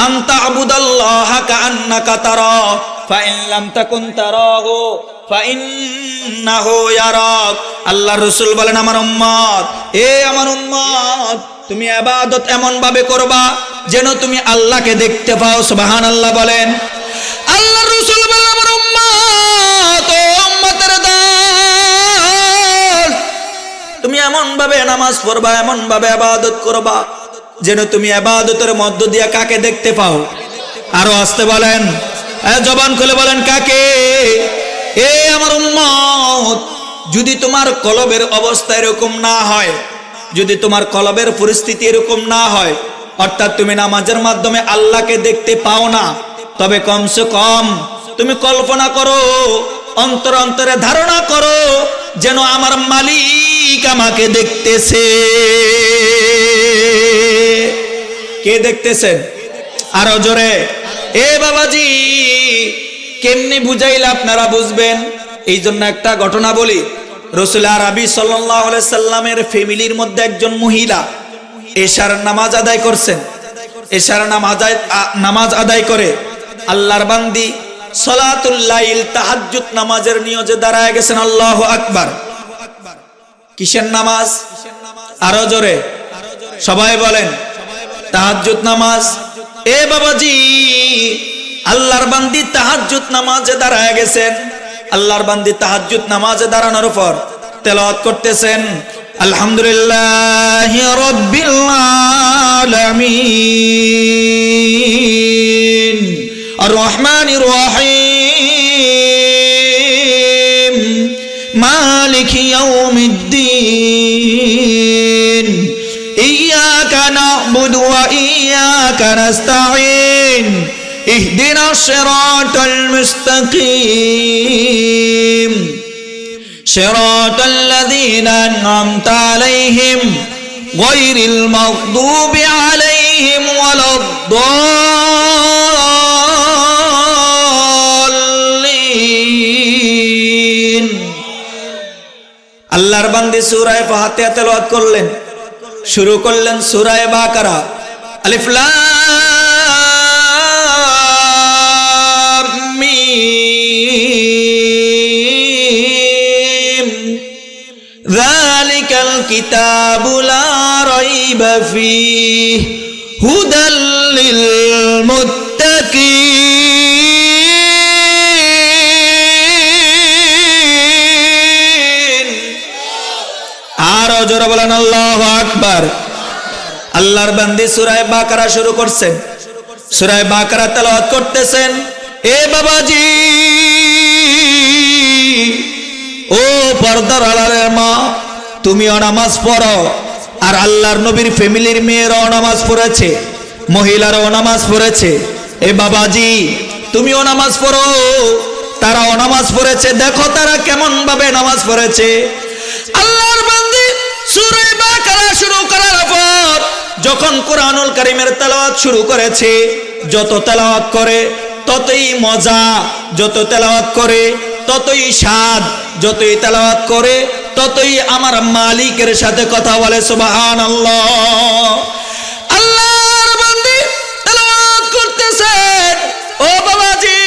Speaker 1: আনতা আবুদাল্লাহা কাআন্নাকা তারা ফাইন লাম তাকুন তারাহু ফাইন্নাহু ইয়ারাক। আল্লাহর রাসূল বলেন, আমার উম্মত, আমার উম্মত, তুমি ইবাদত এমন ভাবে করবা যেন তুমি আল্লাহকে দেখতে পাও। সুবহানাল্লাহ বলেন। আল্লাহর রাসূল বলেন, আমার উম্মত, উম্মতের দল, তুমি এমন ভাবে নামাজ পড়বা, এমন ভাবে ইবাদত করবা যেন তুমি ইবাদতের মধ্য দিয়ে কাকে দেখতে পাও। আরো আস্তে বলেন, জবান খুলে বলেন, কাকে? আমার উম্মত, যদি তোমার কলবের অবস্থা এরকম না হয়, যদি তোমার কলবের পরিস্থিতি এরকম না হয়, অর্থাৎ তুমি নামাজের মাধ্যমে আল্লাহকে দেখতে পাও না, তবে কমসে কম তুমি কল্পনা করো, অন্তরে অন্তরে ধারণা করো যেন আমার মালিক আমাকে দেখতেছে। কে দেখতেছেন? আরো জোরে। বাবাজি, কেমনি বুঝাইলে আপনারা বুঝবেন, এই জন্য একটা ঘটনা বলি। রাসূল আরবি সাল্লাল্লাহু আলাইহি সাল্লামের ফ্যামিলির মধ্যে একজন মহিলা এশার নামাজ আদায় করছেন। এশার নামাজ আদায় করে আল্লাহর বান্দি সালাতুল লাইল, তাহাজ্জুদ নামাজের নিয়তে দাঁড়ায় গেছেন। আল্লাহু আকবার। কিসের নামাজ? আরো জোরে সবাই বলেন, তাহাজ্জুদ নামাজ। বাবাজি, আল্লাহর বান্দি তাহাজ্জুদ নামাজে দাঁড়ায় গেছেন। আল্লাহর বান্দি তাহাজ্জুদ নামাজে দাঁড়ানোর পর তেলাওয়াত করতেছেন, আলহামদুলিল্লাহি রাব্বিল আলামিন আর রহমানির রহিম মালিকি ইয়াউমিদ্দিন ইয়্যাকা না'বুদু ওয়া ইয়্যাকা নাস্তাঈন ইহদিনাস সিরাতাল মুস্তাকিম সিরাতাল লাযীনা আন'আমতা আলাইহিম গায়রিল মাগদুবি আলাইহিম ওয়ালাদ-দাল্লিন। আল্লাহর বান্দী সূরা ফাতিহা তেলাওয়াত করলেন, শুরু করলেন সূরা বাকারা। আলিফ লাম মিম যালিকাল কিতাবু লা রাইবা ফীহি হুদাল লিল মুত্তাকিন আরো জোরে বলেন আল্লাহু আকবার। আল্লাহর বান্দি সূরা বাকারা শুরু করছেন, সূরা বাকারা তেলাওয়াত করতেছেন। এ বাবাজি, ও পর্দার আড়ালের মা, তুমিও নামাজ পড়ো, আর আল্লাহর নবীর ফ্যামিলির মেয়েরাও নামাজ পড়েছে, মহিলারাও নামাজ পড়েছে। এ বাবাজি, তুমিও নামাজ পড়ো, তারাও নামাজ পড়েছে, দেখো তারা কেমন ভাবে নামাজ পড়েছে। আল্লাহর বান্দি সূরা বাকারা শুরু করার পর যখন কোরআনুল কারীমের তেলাওয়াত শুরু করেছে, যত তেলাওয়াত করে ততই মজা, যত তেলাওয়াত করে ততই স্বাদ, যতই তেলাওয়াত করে ততই আমার মালিকের সাথে কথা বলে সুবহানাল্লাহ। আল্লাহর বান্দি তেলাওয়াত করতেছেন। ও বাবাজি,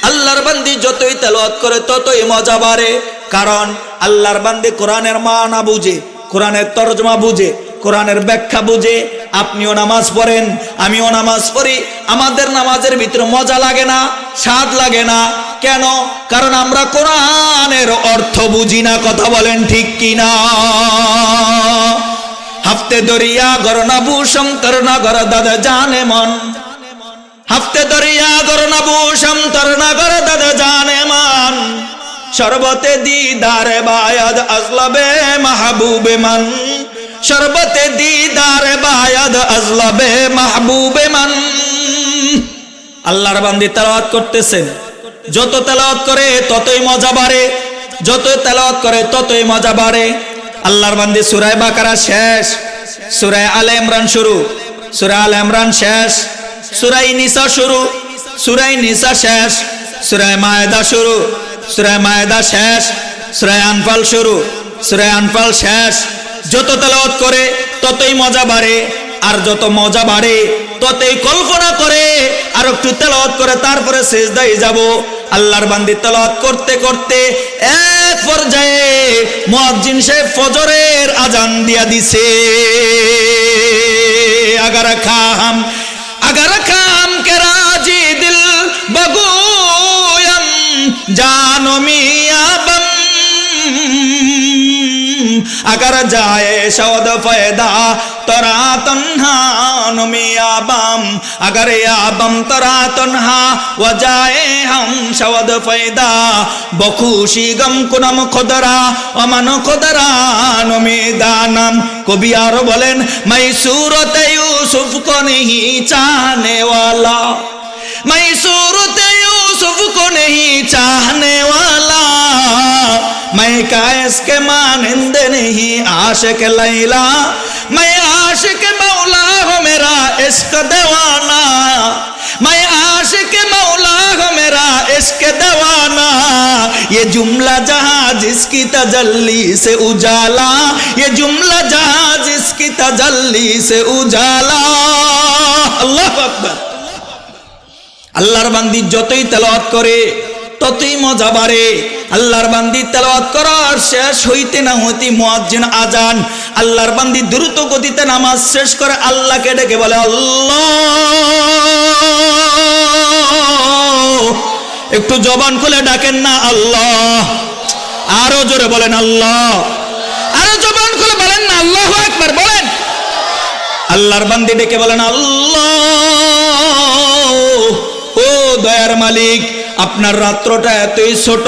Speaker 1: আল্লাহর বান্দি যতই তেলাওয়াত করে ততই মজা বাড়ে, কারণ আল্লাহর বান্দি কোরআনের মানা বুঝে, কোরআনের তরজমা বুঝে, কোরআনের ব্যাখ্যা বুঝে। আপনিও নামাজ পড়েন, আমিও নামাজ পড়ি, আমাদের নামাজের ভিতরে মজা লাগে না, স্বাদ লাগে না। কেন? কারণ আমরা কোরআনের অর্থ বুঝি না। কথা বলেন ঠিক কিনা? হাফতে দরিয়া গরনা ভূষম তরনা গর দাদা জানে মন, হাফতে দরিয়া গরনা ভূষম তরনা গর দাদা জানে মন, শরবতে দিদারে বায়াদ আজলাবে মাহবুবে মান, শরবতে দিদারে বায়াদ আজলাবে মাহবুবে মান। আল্লাহর বান্দি তেলাওয়াত করতেছেন, যত তেলাওয়াত করে ততই মজা বাড়ে, যত তেলাওয়াত করে ততই মজা বাড়ে। আল্লাহর বান্দি সূরা বাকারা শেষ, সূরা আলে ইমরান শুরু, সূরা আলে ইমরান শেষ, সূরা নিসা শুরু, সূরা নিসা শেষ, সূরা মায়েদা শুরু, সূরা মায়েদা শেষ, সূরা আনফাল শুরু, সূরা আনফাল শেষ। যত তেলাওয়াত করে ততই মজা বাড়ে, আর যত মজা বাড়ে ততই কল্পনা করে আর একটু তেলাওয়াত করে তারপরে সিজদায় যাব। আল্লাহর বান্দি তেলাওয়াত করতে করতে এক পর্যায়ে মুয়াজ্জিন সাহেব ফজরের আজান দিয়া দিছে। अगर खाम के राजी दिल बगोयम जानो मिया बम, अगर जाए शौद फैदा तोरा तन्हा नो मिया बम, अगर या बम तोरा तन्हा व जाए हम शौद फैदा, बखुशी गम कुनम खुदरा अमन खुदरा नो मैदानम। कवि आरो बोलेन, मैं सूरत यूसुफ को नहीं चाहने वाला, मैं सूरत यूसुफ को नहीं चाहने वाला, मैं कायस के मानिंद नहीं आशिक लैला, मैं आशिक मौला हो मेरा इश्क दीवाना, मैं आशिक मौला हो मेरा इश्क दीवाना। ये जुमला जहां जिसकी तजल्ली से उजाला, ये जुमला जहां जिसकी तजल्ली से उजाला। अल्लाहु আকবার। আল্লাহর বান্দি যতই তেলাওয়াত করে ততই মজা বাড়ে। আল্লাহর বান্দি তেলাওয়াত করার শেষ হইতে না হইতে মুয়াজ্জিন আজান। আল্লাহর বান্দি দ্রুত গতিতে নামাজ শেষ করে আল্লাহকে ডেকে বলে আল্লাহ। একটু জবান খুলে ডাকেন না আল্লাহ, আরো জোরে বলেন আল্লাহ, আরো জবান খুলে বলেন না আল্লাহু আকবার বলেন। আল্লাহর বান্দি ডেকে বলেন আল্লাহ, ও দয়ার মালিক, আপনার রাত্রটা এতই ছোট,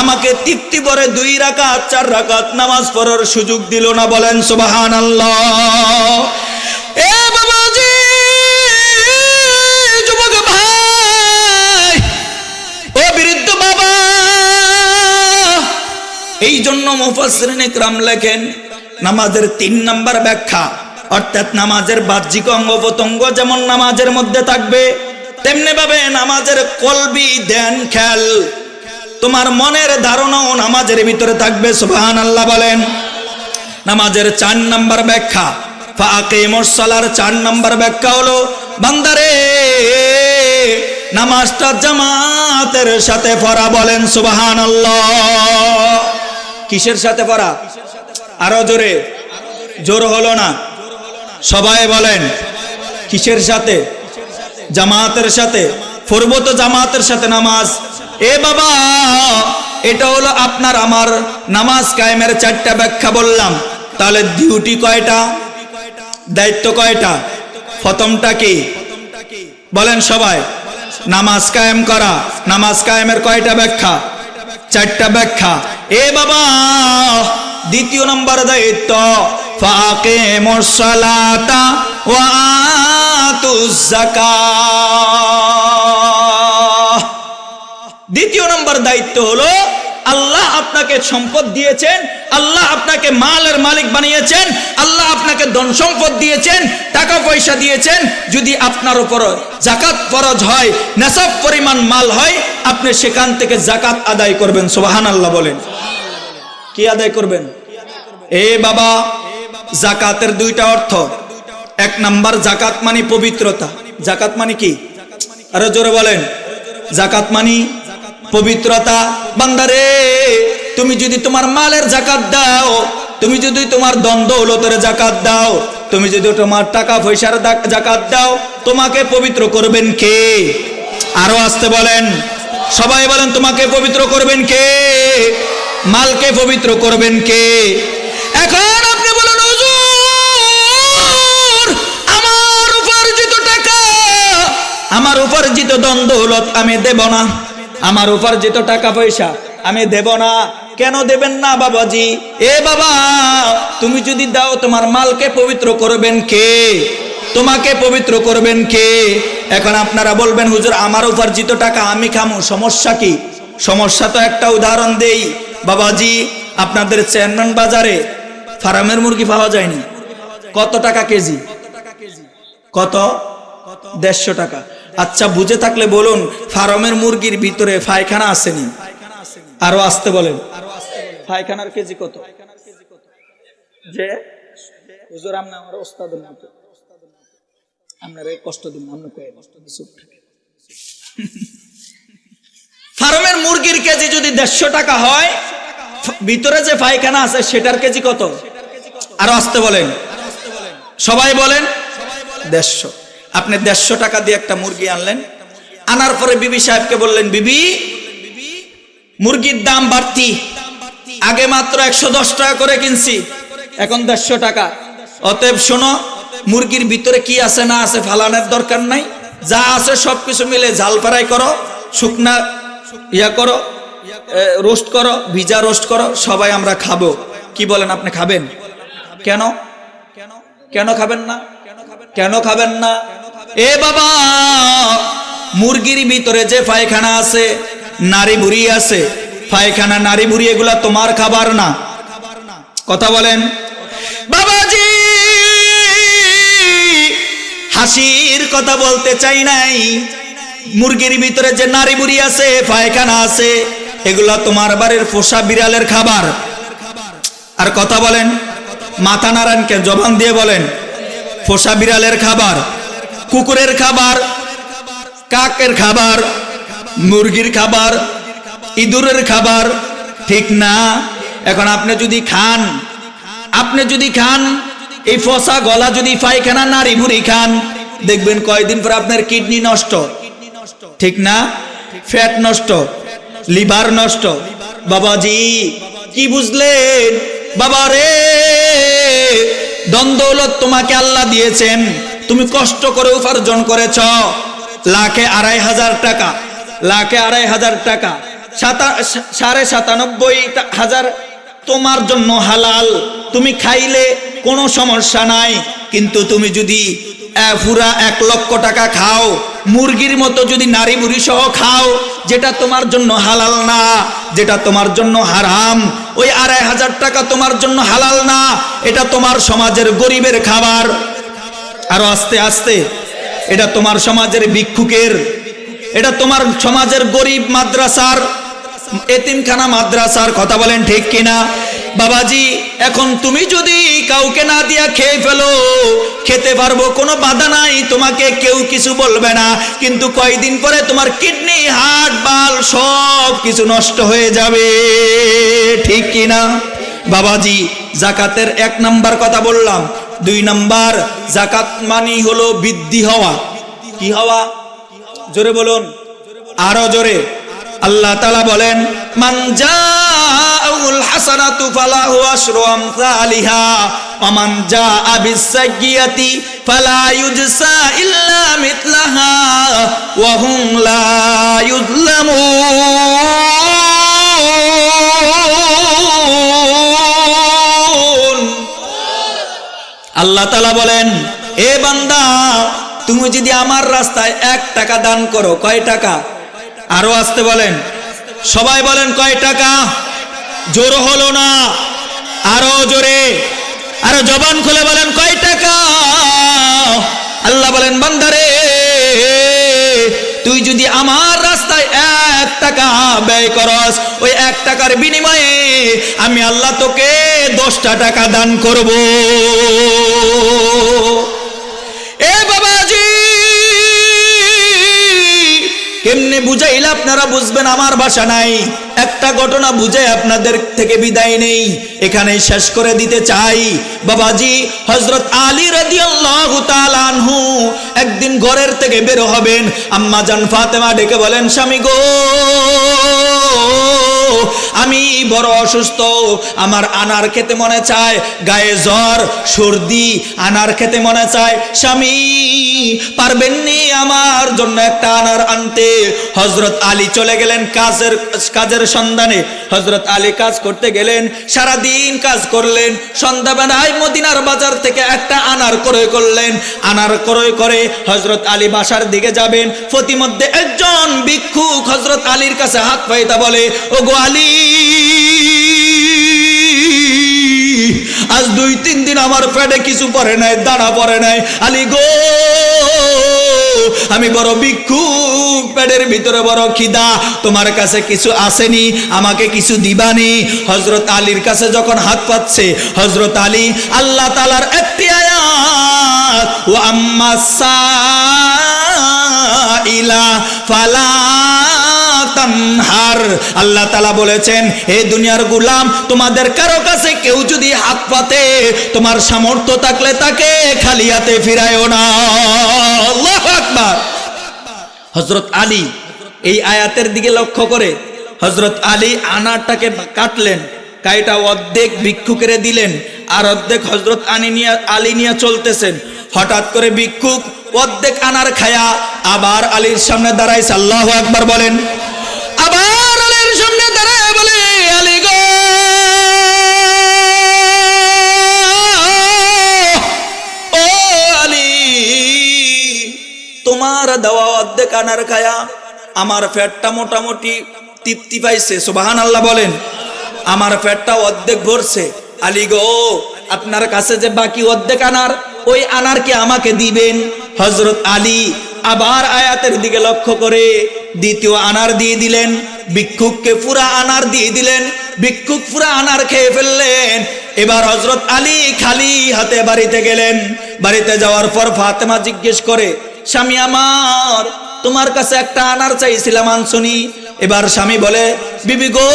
Speaker 1: আমাকে তৃপ্তি ভরে 2 রাকাত 4 রাকাত নামাজ পড়ার সুযোগ দিল না। বলেন সুবহানাল্লাহ। এ বাবাজি, যুবক ভাই, ও বৃদ্ধ বাবা, এই জন্য মুফাসসিরিন ইকরাম লেখেন নামাজের 3 নাম্বার ব্যাখ্যা, অর্থাৎ নামাজের বাহ্যিক অঙ্গ প্রত্যঙ্গ যেমন নামাজের মধ্যে থাকবে, তেমনি ভাবে নামাজের কলবি ধ্যান খেয়াল, তোমার মনের ধারণাও নামাজের ভিতরে থাকবে। সুবহানাল্লাহ বলেন। নামাজের 4 নাম্বার ব্যাখ্যা, ফাকিমুস সালার 4 নাম্বার ব্যাখ্যা হলো, বান্দারে নামাজটা জামাতের সাথে পড়া। বলেন সুবহানাল্লাহ। কিসের সাথে পড়া? আরো জোরে, জোর হলো না, সবাই বলেন কিসের সাথে? জামাতের সাথে। পড়বো তো জামাতের সাথে নামাজ। এ বাবা, এটা হলো আপনার আমার নামাজ কায়েমের চারটা ব্যাখ্যা বললাম। তাহলে ডিউটি কয়টা, দায়িত্ব কয়টা? প্রথমটা কি বলেন সবাই? নামাজ কায়েম করা। নামাজ কায়েমের কয়টা ব্যাখ্যা? চারটা ব্যাখ্যা। এ বাবা, দ্বিতীয় নম্বর দায়িত্ব ফাকিমুস সালাতা ওয়া আতুজ যাকাত। দ্বিতীয় নম্বর দায়িত্ব হলো আল্লাহ আপনাকে সম্পদ দিয়েছেন, আল্লাহ আপনাকে মালের মালিক বানিয়েছেন, আল্লাহ আপনাকে ধন সম্পদ দিয়েছেন, টাকা পয়সা দিয়েছেন। যদি আপনার উপর যাকাত ফরজ হয়, নেসাব পরিমাণ মাল হয়, আপনি সেখান থেকে যাকাত আদায় করবেন। সুবহানাল্লাহ বলেন। কি আদায় করবেন? এ বাবা, যাকাতের দুইটা অর্থ। এক নাম্বার, যাকাত মানে পবিত্রতা। যাকাত মানে কি? আরো জোরে বলেন। যাকাত মানে পবিত্রতা। বান্দারে, তুমি যদি তোমার মালের যাকাত দাও, তুমি যদি তোমার ধন দৌলতের যাকাত দাও, তুমি যদি তোমার টাকা পয়সার যাকাত দাও, তোমাকে পবিত্র করবেন কে? আরো আসতে বলেন, সবাই বলেন, তোমাকে পবিত্র করবেন কে? মালকে পবিত্র করবেন কে? এখন আপনি বলেন, হুজুর, আমার উপার্জিত টাকা, আমার উপার্জিত ধন দৌলত আমি দেব না, আমার উপার্জিত টাকা পয়সা আমি দেব না। কেন দেবেন না বাবাজি? এ বাবা, তুমি যদি দাও, তোমার মালকে পবিত্র করবেন কে? তোমাকে পবিত্র করবেন কে? এখন আপনারা বলবেন, হুজুর, আমার উপার্জিত টাকা আমি খামু, সমস্যা কি? সমস্যা তো একটা উদাহরণ দেই বাবাজি। আপনাদের চেয়ারম্যান বাজারে ফার্মের মুরগি পাওয়া যায়নি? কত টাকা কেজি? কত? 150 টাকা। আচ্ছা, বুঝে থাকলে বলুন, ফার্মের মুরগির ভিতরে পায়খানা আসেনি? আরো আসতে বলেন, পায়খানার কেজি কত? যে হুজুর, আপনি আমার ওস্তাদের মতো, আপনার কষ্ট দিন, আপনি কয়ে কষ্ট চুপ থাকে। ফার্মের মুরগির কেজি যদি 150 টাকা হয়, ভিতরে যে পায়খানা আছে সেটার কেজি কত? আরো আসতে বলেন, সবাই বলেন। 150। আপনি 150 টাকা দিয়ে একটা মুরগি আনলেন, আনার পরে বিবি সাহেবকে বললেন, বিবি, মুরগির দাম বাড়তি, আগে মাত্র 110 টাকা করে কিনছি, এখন 150 টাকা। অতএব শোনো, মুরগির ভিতরে কি আছে না আছে ফালানোর দরকার নাই, যা আছে সবকিছু মিলে ঝাল ফ্রাই করো, শুকনা ইয়া করো, রোস্ট করো, ভিজা রোস্ট করো, সবাই আমরা খাবো। কি বলেন, আপনি খাবেন? কেন? কেন খাবেন না? কেন খাবেন না? এ বাবা, মুরগির ভিতরে যে পায়খানা আছে, নারী বুড়ি আছে, পায়খানা নারী বুড়ি, এগুলা তোমার খাবার না। কথা বলেন বাবাজি। হাসির কথা বলতে চাই নাই, মুরগির ভিতরে যে নারী বুড়ি আছে, পায়খানা আছে, এগুলা তোমার বাড়ির পোষা বিড়ালের খাবার। আর কথা বলেন, মাথা নারায়ণকে জবান দিয়ে বলেন, পোষা বিড়ালের খাবার, কুকুরের খাবার, কাকের খাবার, মুরগির খাবার, ইঁদুরের খাবার, ঠিক না? এখন আপনি যদি খান, এই ফসা গলা যদি পায়খানা নারী বুড়ি খান, দেখবেন কয়দিন পর আপনার কিডনি নষ্ট, ঠিক না? ফ্যাট নষ্ট, লিভার নষ্ট। বাবাজি, কি বুঝলেন? বাবা রে, ধন দৌলত তোমাকে আল্লাহ দিয়েছেন, তুমি কষ্ট করে উপার্জন করেছ, লাখে 2,500 টাকা, লাখে 2,500 টাকা, 97,500 তোমার জন্য হালাল, তুমি খাইলে কোনো সমস্যা নাই। কিন্তু তুমি যদি পুরা 1 লক্ষ টাকা খাও, মুরগির মতো যদি নারী বুড়ি সহ খাও, যেটা তোমার জন্য হালাল না, যেটা তোমার জন্য হারাম, ওই 2,500 টাকা তোমার জন্য হালাল না, এটা তোমার সমাজের গরিবের খাবার। আরো আস্তে আস্তে, এটা তোমার সমাজের ভিক্ষুকের, এটা তোমার সমাজের গরিব মাদ্রাসার, এতিমখানা মাদ্রাসার। কথা বলেন ঠিক কিনা বাবাজি? এখন তুমি যদি কাউকে না দিয়া খেয়ে ফেলো, খেতে পারবো, কোনো বাধা নাই, তোমাকে কেউ কিছু বলবে না। কিন্তু কয়দিন পরে তোমার কিডনি, হার্ট, বাল সব কিছু নষ্ট হয়ে যাবে, ঠিক কিনা বাবাজি? যাকাতের 1 নাম্বার কথা বললাম। 2 নাম্বার, যাকাত মানি হলো বৃদ্ধি হওয়া। কি হওয়া? জোরে বলুন, আরো জোরে। আল্লাহ তাআলা বলেন মান জাআউল হাসানাতু ফালাহু আশরু আমসালিহা ওয়া মান জাআ বিস-সাইয়্যিয়াতি ফালা ইউজসা ইল্লা মিথলাহা ওয়া হুম লা ইউযলামুন। আল্লাহ তাআলা বলেন এ বান্দা তুমি যদি আমার রাস্তায় 1 টাকা দান করো, কয় টাকা? আরো আসতে বলেন, সবাই বলেন কয় টাকা? জোর হলো না, আরো জোরে, আরো জবান খুলে বলেন কয় টাকা? আল্লাহ বলেন বান্দারে তুই যদি আমার রাস্তায় 1 টাকা ব্যয় করস, ওই 1 টাকার বিনিময়ে আমি আল্লাহ তোকে 10টা টাকা দান করব। এ বাবাজি কেমনে বুঝাইলে আপনারা বুঝবেন আমার ভাষা নাই, একটা ঘটনা বুঝে আপনাদের থেকে বিদায় নেই, এখানেই শেষ করে দিতে চাই। বাবাজি হযরত আলী রাদিয়াল্লাহু তাআলা আনহু একদিন ঘরের থেকে বের হবেন, আম্মা জান ফাতেমা ডেকে বলেন স্বামী গো আমি বড় অসুস্থ, আমার আনার খেতে মনে চায়, গায়ে জ্বর সর্দি, আনার খেতে মনে চায়, স্বামী পারবেন নি আমার জন্য একটা আনার আনতে? হযরত আলী চলে গেলেন কাজের সন্ধানে। হযরত আলী কাজ করতে গেলেন, সারা দিন কাজ করলেন, সন্ধ্যাবেলায় মদিনার বাজার থেকে একটা আনার ক্রয় করলেন। আনার ক্রয় করে হযরত আলী বাসার দিকে যাবেন, প্রতিমধ্যে একজন ভিক্ষুক হযরত আলীর কাছে হাত পাইতা বলে ও গো আলী আজ 2-3 দিন আমার পেটে কিছু পড়ে নাই, দানা পড়ে নাই, আলী গো আমি বড় ভিক্ষুক, পেটের ভিতরে বড় খিদা, তোমার কাছে কিছু আসেনি, আমাকে কিছু দিবানি? হযরত আলীর কাছে যখন হাত পাচ্ছে হযরত আলী আল্লাহ তাআলার একটি আয়াত ওয়া আম্মাসাইলা ফালা তানহার, আল্লাহ তাআলা বলেছেন হে দুনিয়ার গোলাম তোমাদের কারো কাছে কেউ যদি হাত পাতে তোমার সামর্থ্য থাকলে তাকে খালি হাতে ফিরায়ও না। আল্লাহু আকবার। হযরত আলী এই আয়াতের দিকে লক্ষ্য করে হযরত আলী আনারটাকে কাটলেন, কাইটা অর্ধেক ভিক্ষুকের দিলেন আর অর্ধেক হযরত আলী নিয়ে চলতেছেন। হঠাৎ করে ভিক্ষুক অর্ধেক আনার খায়া আবার আলীর সামনে দাঁড়াইছে। আল্লাহু আকবার বলেন। আবার আলীর সামনে দাঁড়ায় বলে আলী গো ও আলী তোমার দেওয়া অর্ধেক আনার খায়া আমার পেটটা মোটামুটি তৃপ্তি পাইছে, সুবহানাল্লাহ বলেন। আমার পেটটা অর্ধেক ভরছে, আলী গো আপনার কাছে যে বাকি অর্ধেক আনার, ওই আনার কি আমাকে দিবেন? হযরত আলী আবার আয়াতের দিকে লক্ষ্য করে দ্বিতীয় আনার দিয়ে দিলেন, ভিক্ষুককে পুরা আনার দিয়ে দিলেন, ভিক্ষুক পুরা আনার খেয়ে ফেললেন। এবার হযরত আলী খালি হাতে বাড়িতে গেলেন। বাড়িতে যাওয়ার পর ফাতেমা জিজ্ঞেস করে স্বামী আমার তোমার কাছে একটা আনার চাইছিলাম, আনছনি? এবার স্বামী বলে বিবি গো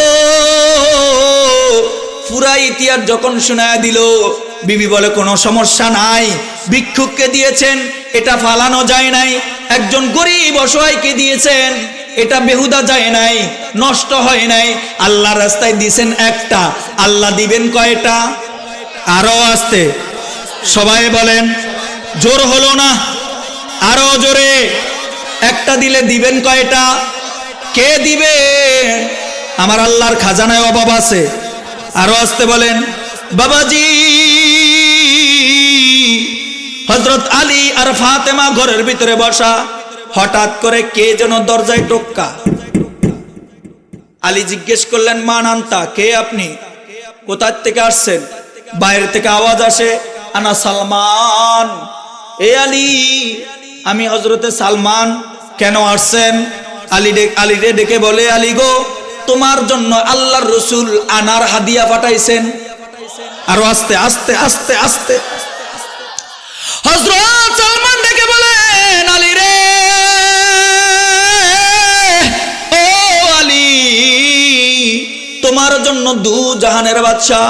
Speaker 1: পুরা ইতিহাস যখন শোনায় দিল, বিবি বলে কোনো সমস্যা নাই, ভিক্ষুককে দিয়েছেন এটা ফালানো যায় নাই, একজন গরিব অসহায়কে দিয়েছেন এটা বেহুদা যায় নাই, নষ্ট হয় নাই, আল্লাহর রাস্তায় দিয়েছেন একটা, আল্লাহ দিবেন কয়টা? আরো আসতে সবাই বলেন, জোর হলো না, আরো জোরে, একটা দিলে দিবেন কয়টা? কে দিবে? আমার আল্লাহর খাজানায় অভাব আছে। আরো আসতে বলেন। বাবাজি হযরত আলী আর ফাতেমা ঘরের ভিতরে বসা, হঠাৎ করে কে যেন দরজায় টোক্কা। আলী জিজ্ঞেস করলেন মান আনতা, কে আপনি, কোথা থেকে আসছেন? বাইরে থেকে আওয়াজ আসে আনা সালমান। এ আলী আমি হযরতে সালমান, কেন আসছেন? আলীরে ডেকে বলে আলী গো তোমার জন্য আল্লাহর রাসূল আনার হাদিয়া পাঠাইছেন। আরো আস্তে আস্তে আস্তে আস্তে হযরত সালমান ডেকে বলেন আলী রে, ও আলী তোমার জন্য দু জাহানের বাদশা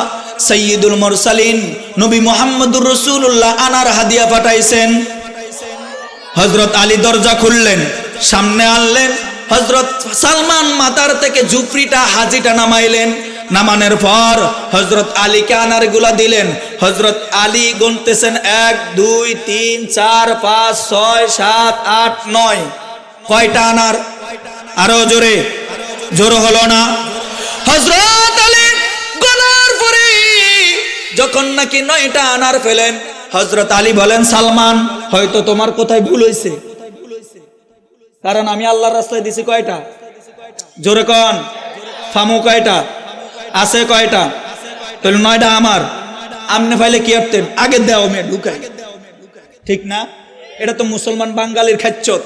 Speaker 1: সাইয়্যিদুল মুরসালিন নবী মুহাম্মদুর রাসূলুল্লাহ আনার হাদিয়া পাঠাইছেন। হযরত আলী দরজা খুললেন, সামনে আনলেন, হযরত সালমান মাথার থেকে জুফরিটা হাজিটা নামাইলেন। নামানোর পর হযরত আলীকে আনারগুলা দিলেন। হযরত আলী গুনতেছেন 1 2 3 4 5 6 7 8 9। কয়টা আনার? আরো জোরে, জোরে হলো না? হযরত আলী গোনার পরে যখন নাকি 9টা আনার ফেলেন, হযরত আলী বলেন, সালমান হয়তো তোমার কোথায় ভুল হয়েছে, কারণ আমি আল্লাহর রাস্তায় দিছি কয়টা? জোরে কোন? ফামু কয়টা আছে? কয়টা? তাহলে 9টা আমার। আমনে ফাইলে কি করতেন? আগে দাও মে ঢুকাই, ঠিক না? এটা তো মুসলমান বাঙালির খাচ্চত।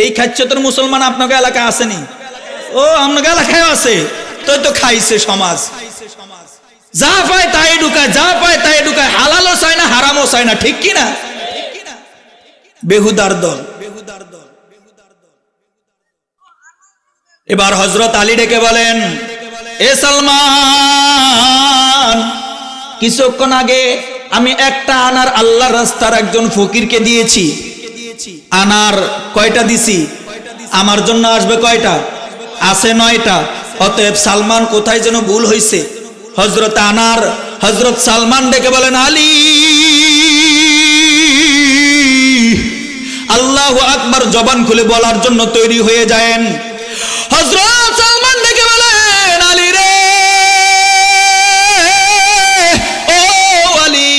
Speaker 1: এই খাচ্চতের মুসলমান আপনাকে এলাকায় আসেনি? ও আপনাকে এলাকায় আছে, তো খাইছে সমাজ। যা পায় তাই ঢুকায়, যা পায় তাই ঢুকায়, হালালও চায় না হারামও চায় না, ঠিক কি না? বেহুদার দল। এবার হযরত আলী ডেকে বলেন, এ সালমান, কিছুক্ষণ আগে আমি একটা আনার আল্লাহর রাস্তার একজন ফকিরকে দিয়েছি। আনার কয়টা দিছি? আমার জন্য আসবে কয়টা? আছে 9টা। অতএব সালমান কোথায় যেন ভুল হয়েছে। হযরত আনার হযরত সালমান ডেকে বলেন, আলী, আল্লাহু আকবার জবান খুলে বলার জন্য তৈরি হয়ে যায়েন। হযরত সালমান ডেকে বলেন, আলী রে, ও আলী,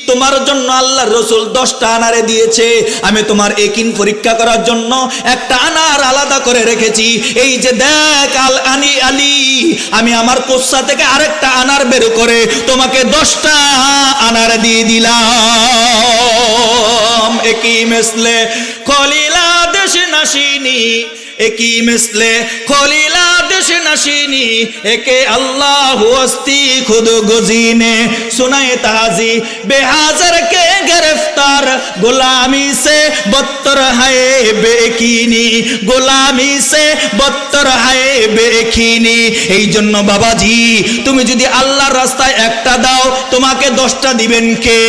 Speaker 1: তোমার জন্য আল্লাহর রাসূল 10টা আনারে দিয়েছে। আমি তোমার ইয়াকিন পরীক্ষা করার জন্য একটা আনার আলাদা করে রেখেছি। এই যে দেখ আলী, আমি আমার কোষা থেকে আরেকটা আনার বের করে তোমাকে 10টা আনার দিয়ে দিলাম। একই মিসলে খলিলা দেশ নাশিনী, একই মিসলে খলিলা দেশ নাশিনী, একে আল্লাহ হস্তি খুদ গুজিনে सुनाए ताजी बेहाजर के गिरफ्तार गुलामी से बदतर है बेकीनी, गुलामी से बदतर है बेकीनी। এই জন্য বাবাজি, তুমি যদি আল্লাহর রাস্তায় একটা দাও, তোমাকে 10টা দিবেন কে?